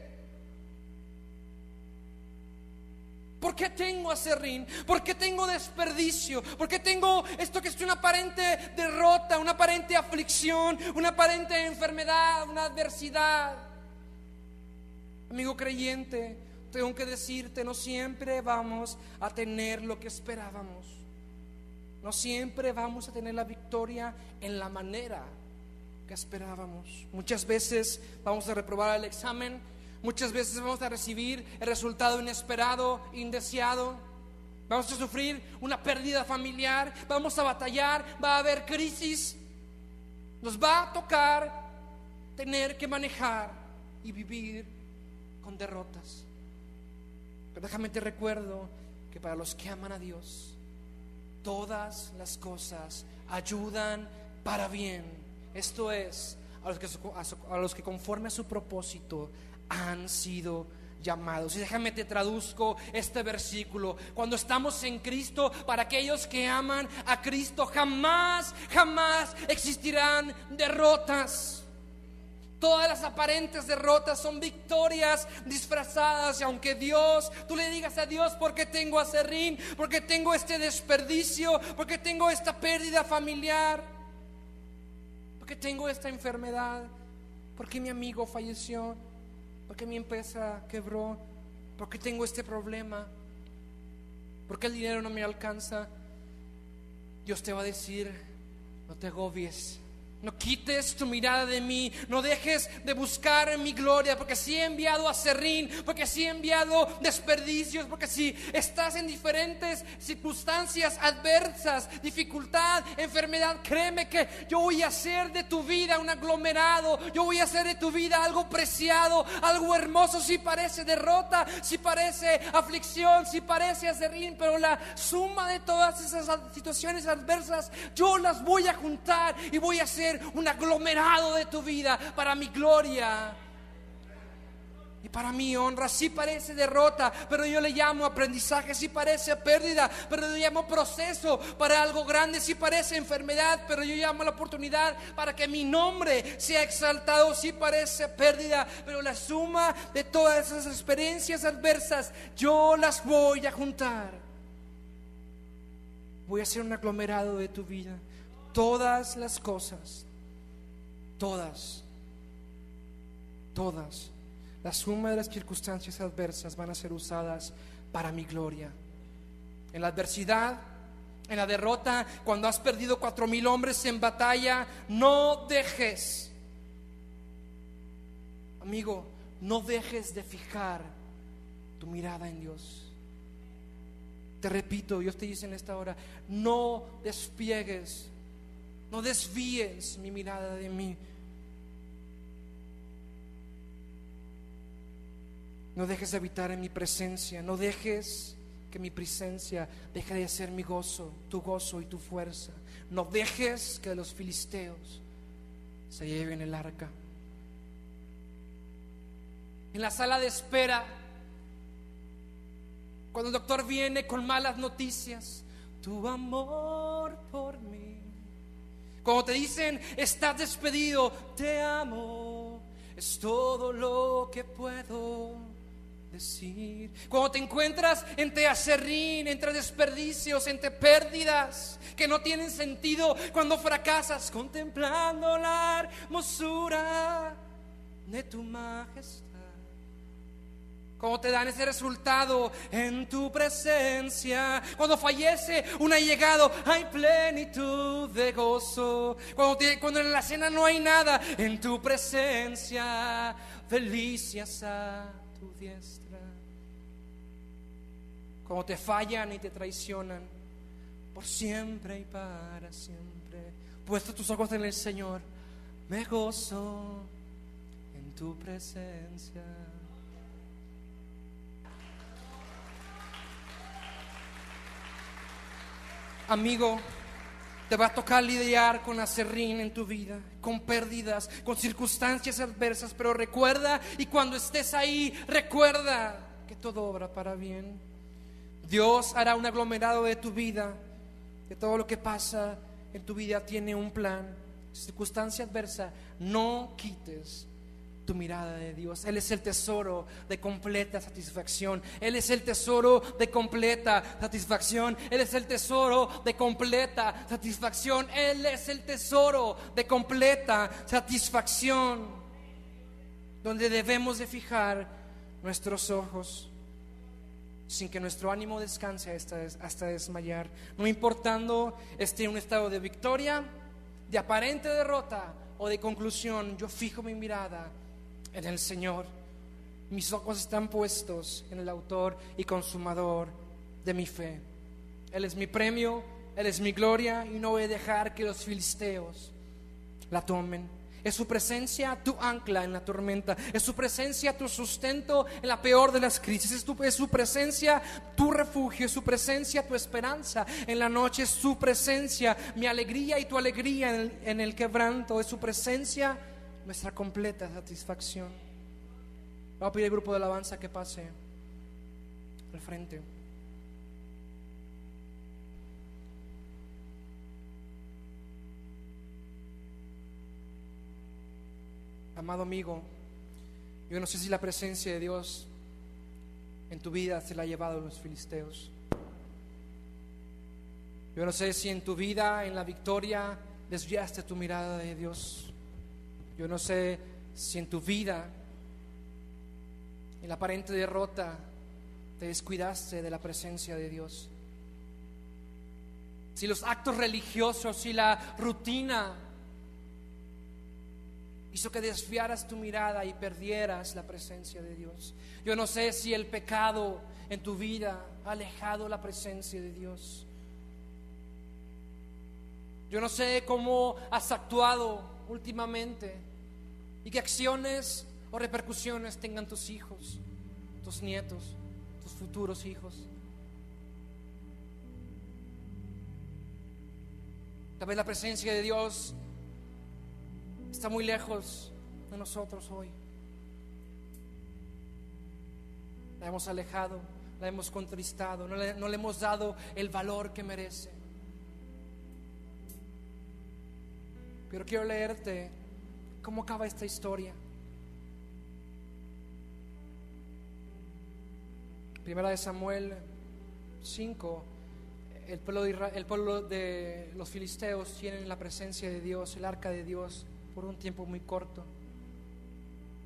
¿Por qué tengo acerrín? ¿Por qué tengo desperdicio? ¿Por qué tengo esto que es una aparente derrota, una aparente aflicción, una aparente enfermedad, una adversidad? Amigo creyente, tengo que decirte, no siempre vamos a tener lo que esperábamos. No siempre vamos a tener la victoria en la manera que esperábamos. Muchas veces vamos a reprobar el examen, muchas veces vamos a recibir el resultado inesperado, indeseado. Vamos a sufrir una pérdida familiar, vamos a batallar, va a haber crisis. Nos va a tocar tener que manejar y vivir con derrotas. Pero déjame te recuerdo que para los que aman a Dios, todas las cosas ayudan para bien. Esto es, a los que conforme a su propósito han sido llamados. Y déjame te traduzco este versículo. Cuando estamos en Cristo, para aquellos que aman a Cristo, jamás existirán derrotas. Todas las aparentes derrotas son victorias disfrazadas. Y aunque tú le digas a Dios: ¿por qué tengo acerrín? ¿Por qué tengo este desperdicio? ¿Por qué tengo esta pérdida familiar? ¿Por qué tengo esta enfermedad? ¿Por qué mi amigo falleció? ¿Por qué mi empresa quebró? ¿Por qué tengo este problema? ¿Por qué el dinero no me alcanza? Dios te va a decir: no te agobies, no quites tu mirada de mí, no dejes de buscar mi gloria, porque si he enviado a Serrín, porque si he enviado desperdicios, porque si estás en diferentes circunstancias adversas, dificultad, enfermedad, créeme que yo voy a hacer de tu vida un aglomerado, yo voy a hacer de tu vida algo preciado, algo hermoso. Si parece derrota, si parece aflicción, si parece Serrín, pero la suma de todas esas situaciones adversas, yo las voy a juntar y voy a hacer un aglomerado de tu vida para mi gloria y para mi honra. Si parece derrota, pero yo le llamo aprendizaje. Si parece pérdida, pero yo llamo proceso para algo grande. Si parece enfermedad, pero yo llamo la oportunidad para que mi nombre sea exaltado. Si parece pérdida, pero la suma de todas esas experiencias adversas, yo las voy a juntar. Voy a hacer un aglomerado de tu vida. Todas las cosas, todas, la suma de las circunstancias adversas van a ser usadas para mi gloria. En la adversidad, en la derrota, cuando has perdido 4,000 hombres en batalla, no dejes, amigo, no dejes de fijar tu mirada en Dios. Te repito, Dios te dice en esta hora: no despliegues, no desvíes mi mirada de mí. No dejes de habitar en mi presencia. No dejes que mi presencia deje de ser mi gozo, tu gozo y tu fuerza. No dejes que los filisteos se lleven el arca. En la sala de espera, cuando el doctor viene con malas noticias, tu amor por mí. Cuando te dicen: estás despedido, te amo, es todo lo que puedo decir. Cuando te encuentras entre aserrín, entre desperdicios, entre pérdidas que no tienen sentido, cuando fracasas contemplando la hermosura de tu majestad. Cuando te dan ese resultado en tu presencia, cuando fallece un allegado, hay plenitud de gozo. Cuando en la cena no hay nada, en tu presencia, delicias a tu diestra. Cuando te fallan y te traicionan, por siempre y para siempre, puesto tus ojos en el Señor, me gozo en tu presencia. Amigo, te va a tocar lidiar con aserrín en tu vida, con pérdidas, con circunstancias adversas, pero recuerda, y cuando estés ahí, recuerda que todo obra para bien. Dios hará un aglomerado de tu vida, de todo lo que pasa en tu vida tiene un plan. Circunstancia adversa, no quites tu mirada de Dios. Él es el tesoro de completa satisfacción. Él es el tesoro de completa satisfacción. Él es el tesoro de completa satisfacción. Él es el tesoro de completa satisfacción, donde debemos de fijar nuestros ojos, sin que nuestro ánimo descanse hasta desmayar. No importando esté en un estado de victoria, de aparente derrota o de conclusión, yo fijo mi mirada en el Señor. Mis ojos están puestos en el autor y consumador de mi fe. Él es mi premio, Él es mi gloria, y no voy a dejar que los filisteos la tomen. Es su presencia tu ancla en la tormenta. Es su presencia tu sustento en la peor de las crisis. Es su presencia tu refugio. Es su presencia tu esperanza en la noche. Es su presencia mi alegría y tu alegría en el quebranto. Es su presencia nuestra completa satisfacción. Voy a pedir al grupo de alabanza que pase al frente. Amado amigo, yo no sé si la presencia de Dios en tu vida se la ha llevado los filisteos. Yo no sé si en tu vida, en la victoria, desviaste tu mirada de Dios. Yo no sé si en tu vida, en la aparente derrota, te descuidaste de la presencia de Dios. si los actos religiosos, si la rutina hizo que desviaras tu mirada y perdieras la presencia de Dios. Yo no sé si el pecado en tu vida ha alejado la presencia de Dios. Yo no sé cómo has actuado últimamente y qué acciones o repercusiones tengan tus hijos, tus nietos, tus futuros hijos. Tal vez la presencia de Dios está muy lejos de nosotros hoy. La hemos alejado, la hemos contristado, no le hemos dado el valor que merece. Pero quiero leerte cómo acaba esta historia. Primera de Samuel 5. El pueblo de los filisteos tienen la presencia de Dios, el arca de Dios, por un tiempo muy corto.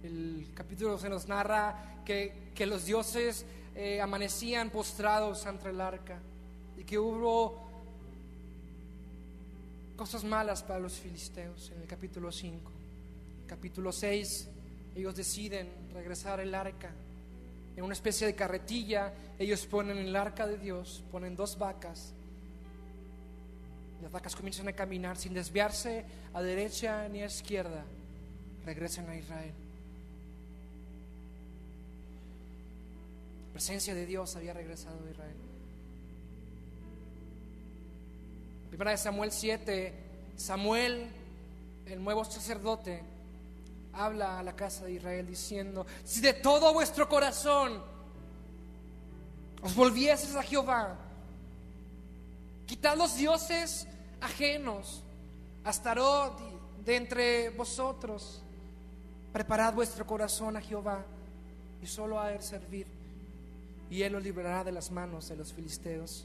El capítulo se nos narra que los dioses amanecían postrados ante el arca y que hubo cosas malas para los filisteos en el capítulo 5. Capítulo 6, ellos deciden regresar el arca. En una especie de carretilla, ellos ponen el arca de Dios, ponen 2 vacas. Las vacas comienzan a caminar sin desviarse a derecha ni a izquierda. Regresan a Israel. La presencia de Dios había regresado a Israel. Primera de Samuel 7, Samuel, el nuevo sacerdote, habla a la casa de Israel diciendo: si de todo vuestro corazón os volvieseis a Jehová, quitad los dioses ajenos, Astarot de entre vosotros, preparad vuestro corazón a Jehová y solo a él servir, y él os librará de las manos de los filisteos.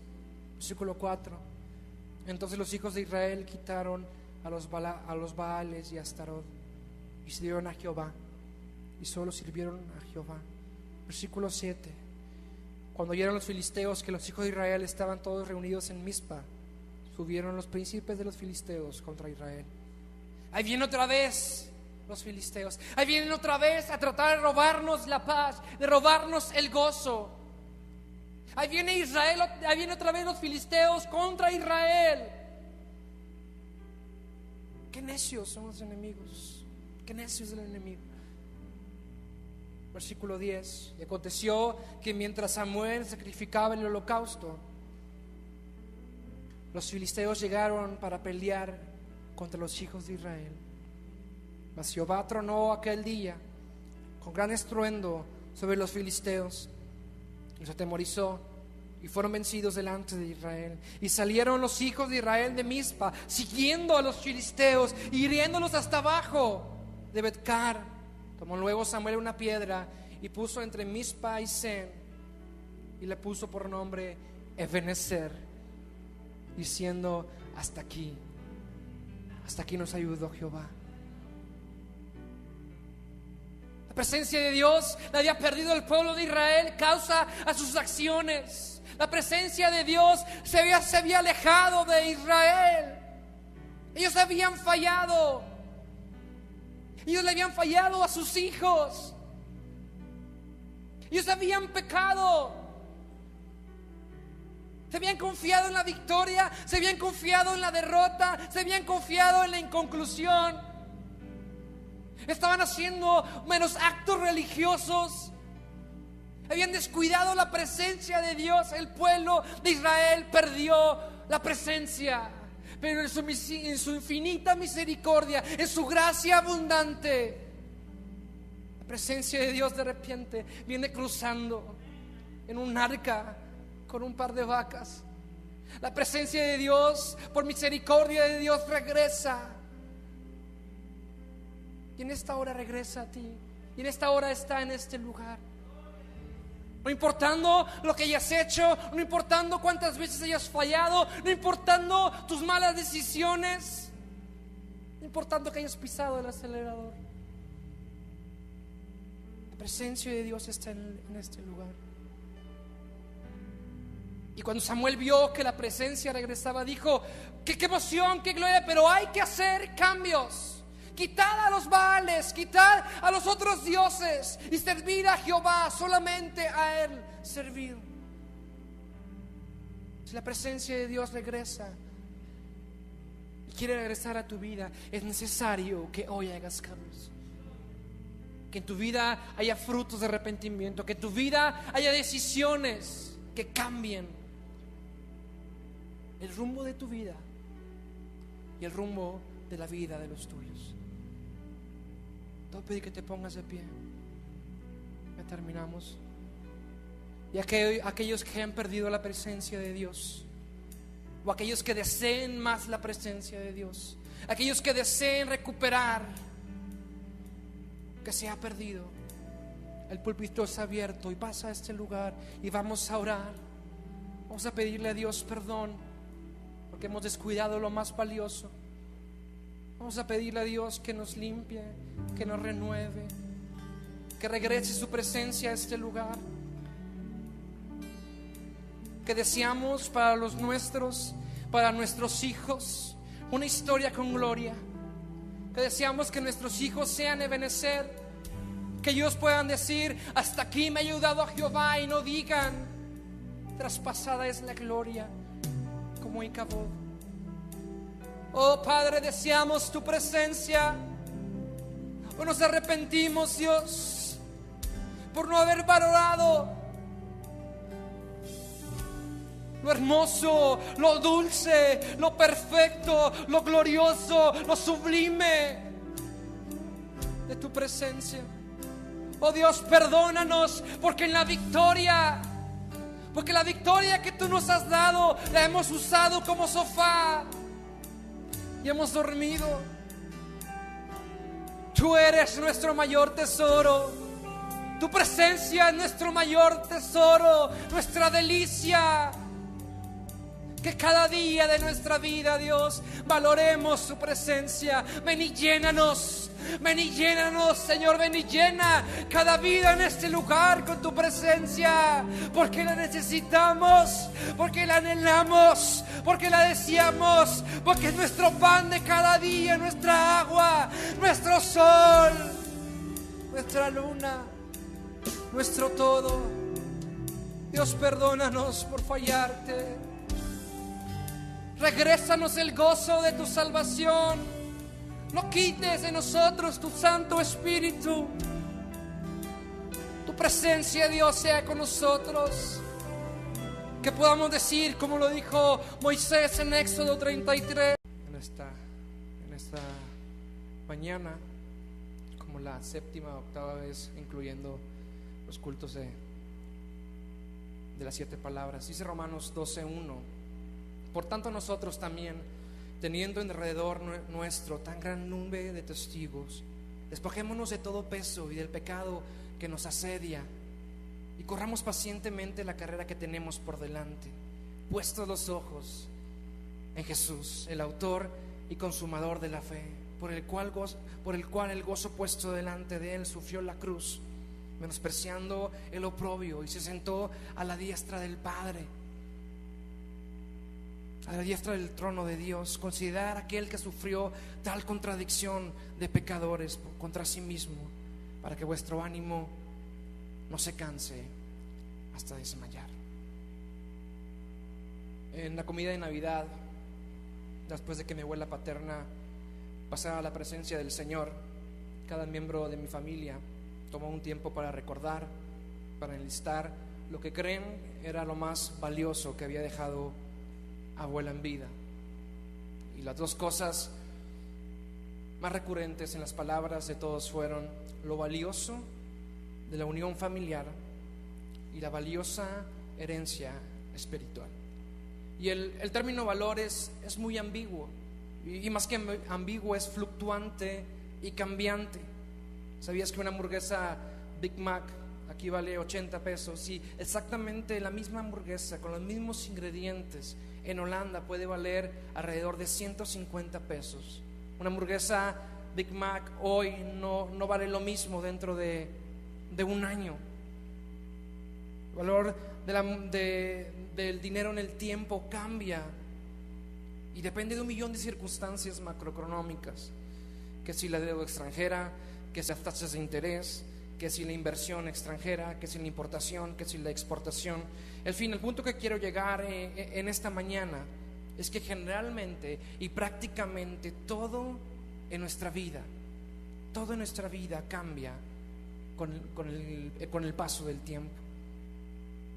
Versículo 4. Entonces los hijos de Israel quitaron a los Baales y a Astarot y sirvieron a Jehová, y solo sirvieron a Jehová. Versículo 7. Cuando oyeron los filisteos que los hijos de Israel estaban todos reunidos en Mizpa, subieron los príncipes de los filisteos contra Israel. Ahí vienen otra vez los filisteos, ahí vienen otra vez a tratar de robarnos la paz, de robarnos el gozo. Ahí viene Israel, ahí viene otra vez los filisteos contra Israel. Qué necios son los enemigos, qué necios es el enemigo. Versículo 10. Y aconteció que mientras Samuel sacrificaba el holocausto, los filisteos llegaron para pelear contra los hijos de Israel. Mas Jehová tronó aquel día con gran estruendo sobre los filisteos, y los atemorizó, y fueron vencidos delante de Israel. Y salieron los hijos de Israel de Mizpa, siguiendo a los filisteos, hiriéndolos hasta abajo de Betcar. Tomó luego Samuel una piedra y puso entre Mizpa y Sen, y le puso por nombre Ebenezer, diciendo: hasta aquí nos ayudó Jehová. La presencia de Dios la había perdido el pueblo de Israel causa a sus acciones. La presencia de Dios se había alejado de Israel. Ellos habían fallado. Ellos le habían fallado a sus hijos. Ellos habían pecado. Se habían confiado en la victoria, se habían confiado en la derrota, se habían confiado en la inconclusión. Estaban haciendo menos actos religiosos. Habían descuidado la presencia de Dios. El pueblo de Israel perdió la presencia. Pero en su infinita misericordia, en su gracia abundante, la presencia de Dios de repente viene cruzando en un arca con un par de vacas. La presencia de Dios, por misericordia de Dios, regresa. Y en esta hora regresa a ti. Y en esta hora está en este lugar. No importando lo que hayas hecho, no importando cuántas veces hayas fallado, no importando tus malas decisiones, no importando que hayas pisado el acelerador. La presencia de Dios está en este lugar. Y cuando Samuel vio que la presencia regresaba, dijo: qué emoción, qué gloria, pero hay que hacer cambios. Quitad a los Baales, quitad a los otros dioses y servir a Jehová, solamente a Él servir. Si la presencia de Dios regresa y quiere regresar a tu vida, es necesario que hoy hagas cambios. Que en tu vida haya frutos de arrepentimiento, que en tu vida haya decisiones que cambien el rumbo de tu vida y el rumbo de la vida de los tuyos. Te voy a pedir que te pongas de pie. Ya terminamos. Y aquellos que han perdido la presencia de Dios, o aquellos que deseen más la presencia de Dios, aquellos que deseen recuperar que se ha perdido, el púlpito está abierto y pasa a este lugar y vamos a orar. Vamos a pedirle a Dios perdón porque hemos descuidado lo más valioso. Vamos a pedirle a Dios que nos limpie, que nos renueve, que regrese su presencia a este lugar. Que deseamos para los nuestros, para nuestros hijos, una historia con gloria. Que deseamos que nuestros hijos sean Ebenezer, que ellos puedan decir: hasta aquí me ha ayudado a Jehová, y no digan: traspasada es la gloria como Icabod. Oh Padre, deseamos tu presencia. Hoy nos arrepentimos, Dios, por no haber valorado lo hermoso, lo dulce, lo perfecto, lo glorioso, lo sublime de tu presencia. Oh Dios, perdónanos, porque la victoria que tú nos has dado la hemos usado como sofá y hemos dormido. Tú eres nuestro mayor tesoro. Tu presencia es nuestro mayor tesoro, nuestra delicia. Que cada día de nuestra vida, Dios, valoremos su presencia. Ven y llénanos, Señor. Ven y llena cada vida en este lugar con tu presencia, porque la necesitamos, porque la anhelamos, porque la deseamos, porque es nuestro pan de cada día, nuestra agua, nuestro sol, nuestra luna, nuestro todo. Dios, perdónanos por fallarte. Regrésanos el gozo de tu salvación. No quites de nosotros tu Santo Espíritu. Tu presencia, Dios, sea con nosotros. Que podamos decir, como lo dijo Moisés en Éxodo 33. En esta mañana, como la séptima, octava vez, incluyendo los cultos de las 7 palabras. Dice Romanos 12:1. Por tanto nosotros también, teniendo en alrededor nuestro tan gran nube de testigos, despojémonos de todo peso y del pecado que nos asedia, y corramos pacientemente la carrera que tenemos por delante, puestos los ojos en Jesús, el autor y consumador de la fe, por el cual el gozo puesto delante de él sufrió la cruz, menospreciando el oprobio, y se sentó a la diestra del Padre, a la diestra del trono de Dios. Considerar aquel que sufrió tal contradicción de pecadores contra sí mismo, para que vuestro ánimo no se canse hasta desmayar. En la comida de Navidad, después de que mi abuela paterna pasara a la presencia del Señor, cada miembro de mi familia tomó un tiempo para recordar, para enlistar lo que creen era lo más valioso que había dejado abuela en vida. Y las dos cosas más recurrentes en las palabras de todos fueron lo valioso de la unión familiar y la valiosa herencia espiritual. Y el término valor es muy ambiguo, y más que ambiguo, es fluctuante y cambiante. ¿Sabías que una hamburguesa Big Mac aquí vale 80 pesos? Y exactamente la misma hamburguesa con los mismos ingredientes en Holanda puede valer alrededor de 150 pesos. Una hamburguesa Big Mac hoy no vale lo mismo dentro de un año. El valor de del dinero en el tiempo cambia y depende de un millón de circunstancias macroeconómicas, que si la deuda extranjera, que si las tasas de interés, que si la inversión extranjera, que si la importación, que si la exportación. En fin, el punto que quiero llegar en esta mañana es que generalmente y prácticamente todo en nuestra vida cambia con el paso del tiempo.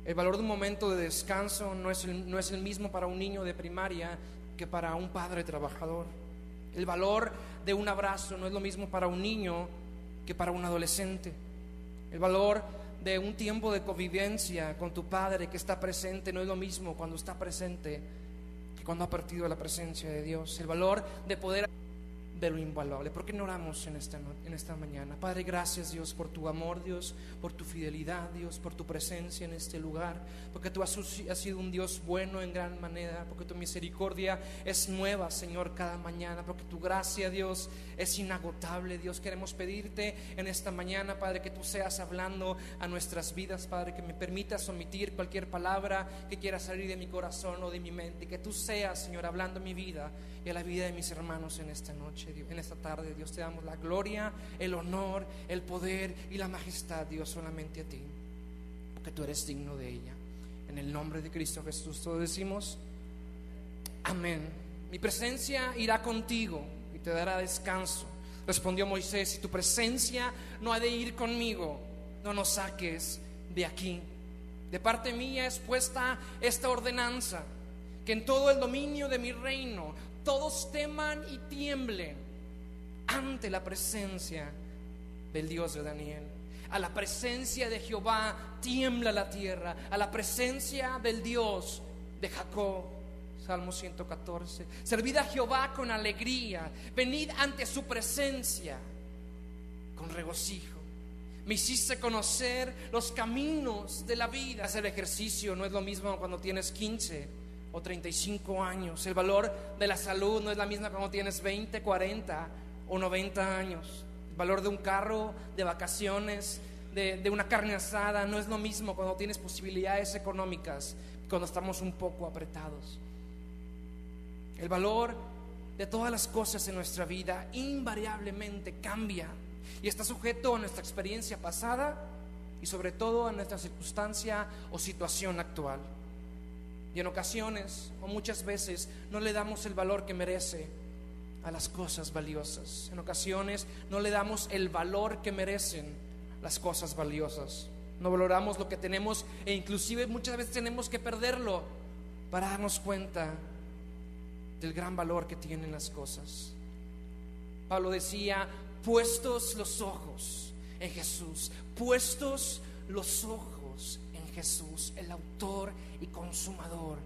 El valor de un momento de descanso no es el mismo para un niño de primaria que para un padre trabajador. El valor de un abrazo no es lo mismo para un niño que para un adolescente. El valor de un tiempo de convivencia con tu padre que está presente no es lo mismo cuando está presente que cuando ha partido la presencia de Dios. El valor de poder de lo invaluable. ¿Por qué no oramos en esta mañana? Padre, gracias, Dios, por tu amor, Dios, por tu fidelidad, Dios, por tu presencia en este lugar, porque tú has sido un Dios bueno en gran manera, porque tu misericordia es nueva, Señor, cada mañana, porque tu gracia, Dios, es inagotable. Dios, queremos pedirte en esta mañana, Padre, que tú seas hablando a nuestras vidas, Padre, que me permitas omitir cualquier palabra que quiera salir de mi corazón o de mi mente, que tú seas, Señor, hablando a mi vida y a la vida de mis hermanos en esta noche, Dios, en esta tarde. Dios, te damos la gloria, el honor, el poder y la majestad, Dios, solamente a ti, porque tú eres digno de ella. En el nombre de Cristo Jesús todos decimos amén. Mi presencia irá contigo y te dará descanso. Respondió Moisés: si tu presencia no ha de ir conmigo, no nos saques de aquí. De parte mía es puesta esta ordenanza, que en todo el dominio de mi reino todos teman y tiemblen ante la presencia del Dios de Daniel. A la presencia de Jehová tiembla la tierra, a la presencia del Dios de Jacob. Salmo 114. Servid a Jehová con alegría, venid ante su presencia con regocijo. Me hiciste conocer los caminos de la vida. Hacer ejercicio no es lo mismo cuando tienes 15 o 35 años. El valor de la salud no es la misma cuando tienes 20, 40 o 90 años. El valor de un carro, de vacaciones, de una carne asada no es lo mismo cuando tienes posibilidades económicas, cuando estamos un poco apretados. El valor de todas las cosas en nuestra vida invariablemente cambia y está sujeto a nuestra experiencia pasada y sobre todo a nuestra circunstancia o situación actual. Y en ocasiones o muchas veces no le damos el valor que merece a las cosas valiosas. En ocasiones no le damos el valor que merecen las cosas valiosas. No valoramos lo que tenemos e inclusive muchas veces tenemos que perderlo para darnos cuenta del gran valor que tienen las cosas. Pablo decía: puestos los ojos en Jesús, puestos los ojos en Jesús, el autor y consumador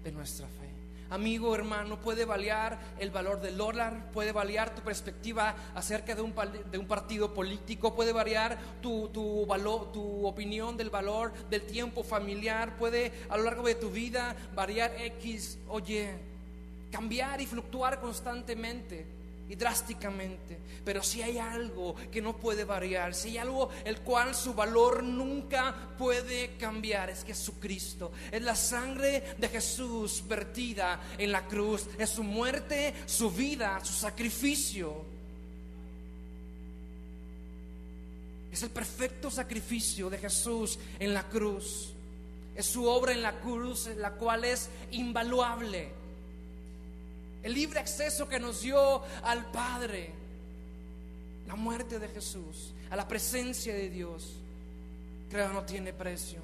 de nuestra fe. Amigo, hermano, puede variar el valor del dólar, puede variar tu perspectiva acerca de un partido político, puede variar tu valor, tu opinión del valor del tiempo familiar, puede a lo largo de tu vida variar X o Y, cambiar y fluctuar constantemente y drásticamente. Pero si hay algo que no puede variar, si hay algo el cual su valor nunca puede cambiar, es Jesucristo. Es la sangre de Jesús vertida en la cruz, es su muerte, su vida, su sacrificio. Es el perfecto sacrificio de Jesús en la cruz. Es su obra en la cruz, la cual es invaluable. El libre acceso que nos dio al Padre, la muerte de Jesús, a la presencia de Dios, creo no tiene precio.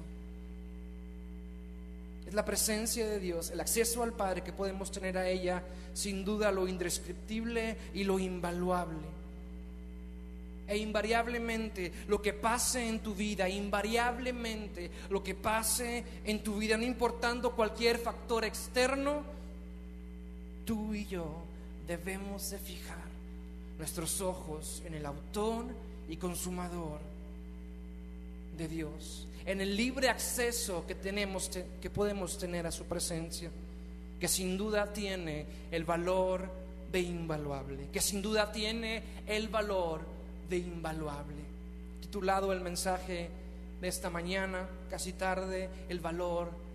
Es la presencia de Dios, el acceso al Padre que podemos tener a ella, sin duda lo indescriptible y lo invaluable. E invariablemente lo que pase en tu vida, invariablemente lo que pase en tu vida, no importando cualquier factor externo, tú y yo debemos de fijar nuestros ojos en el autor y consumador de Dios, en el libre acceso que podemos tener a su presencia, que sin duda tiene el valor de invaluable, que sin duda tiene el valor de invaluable. Titulado el mensaje de esta mañana, casi tarde, el valor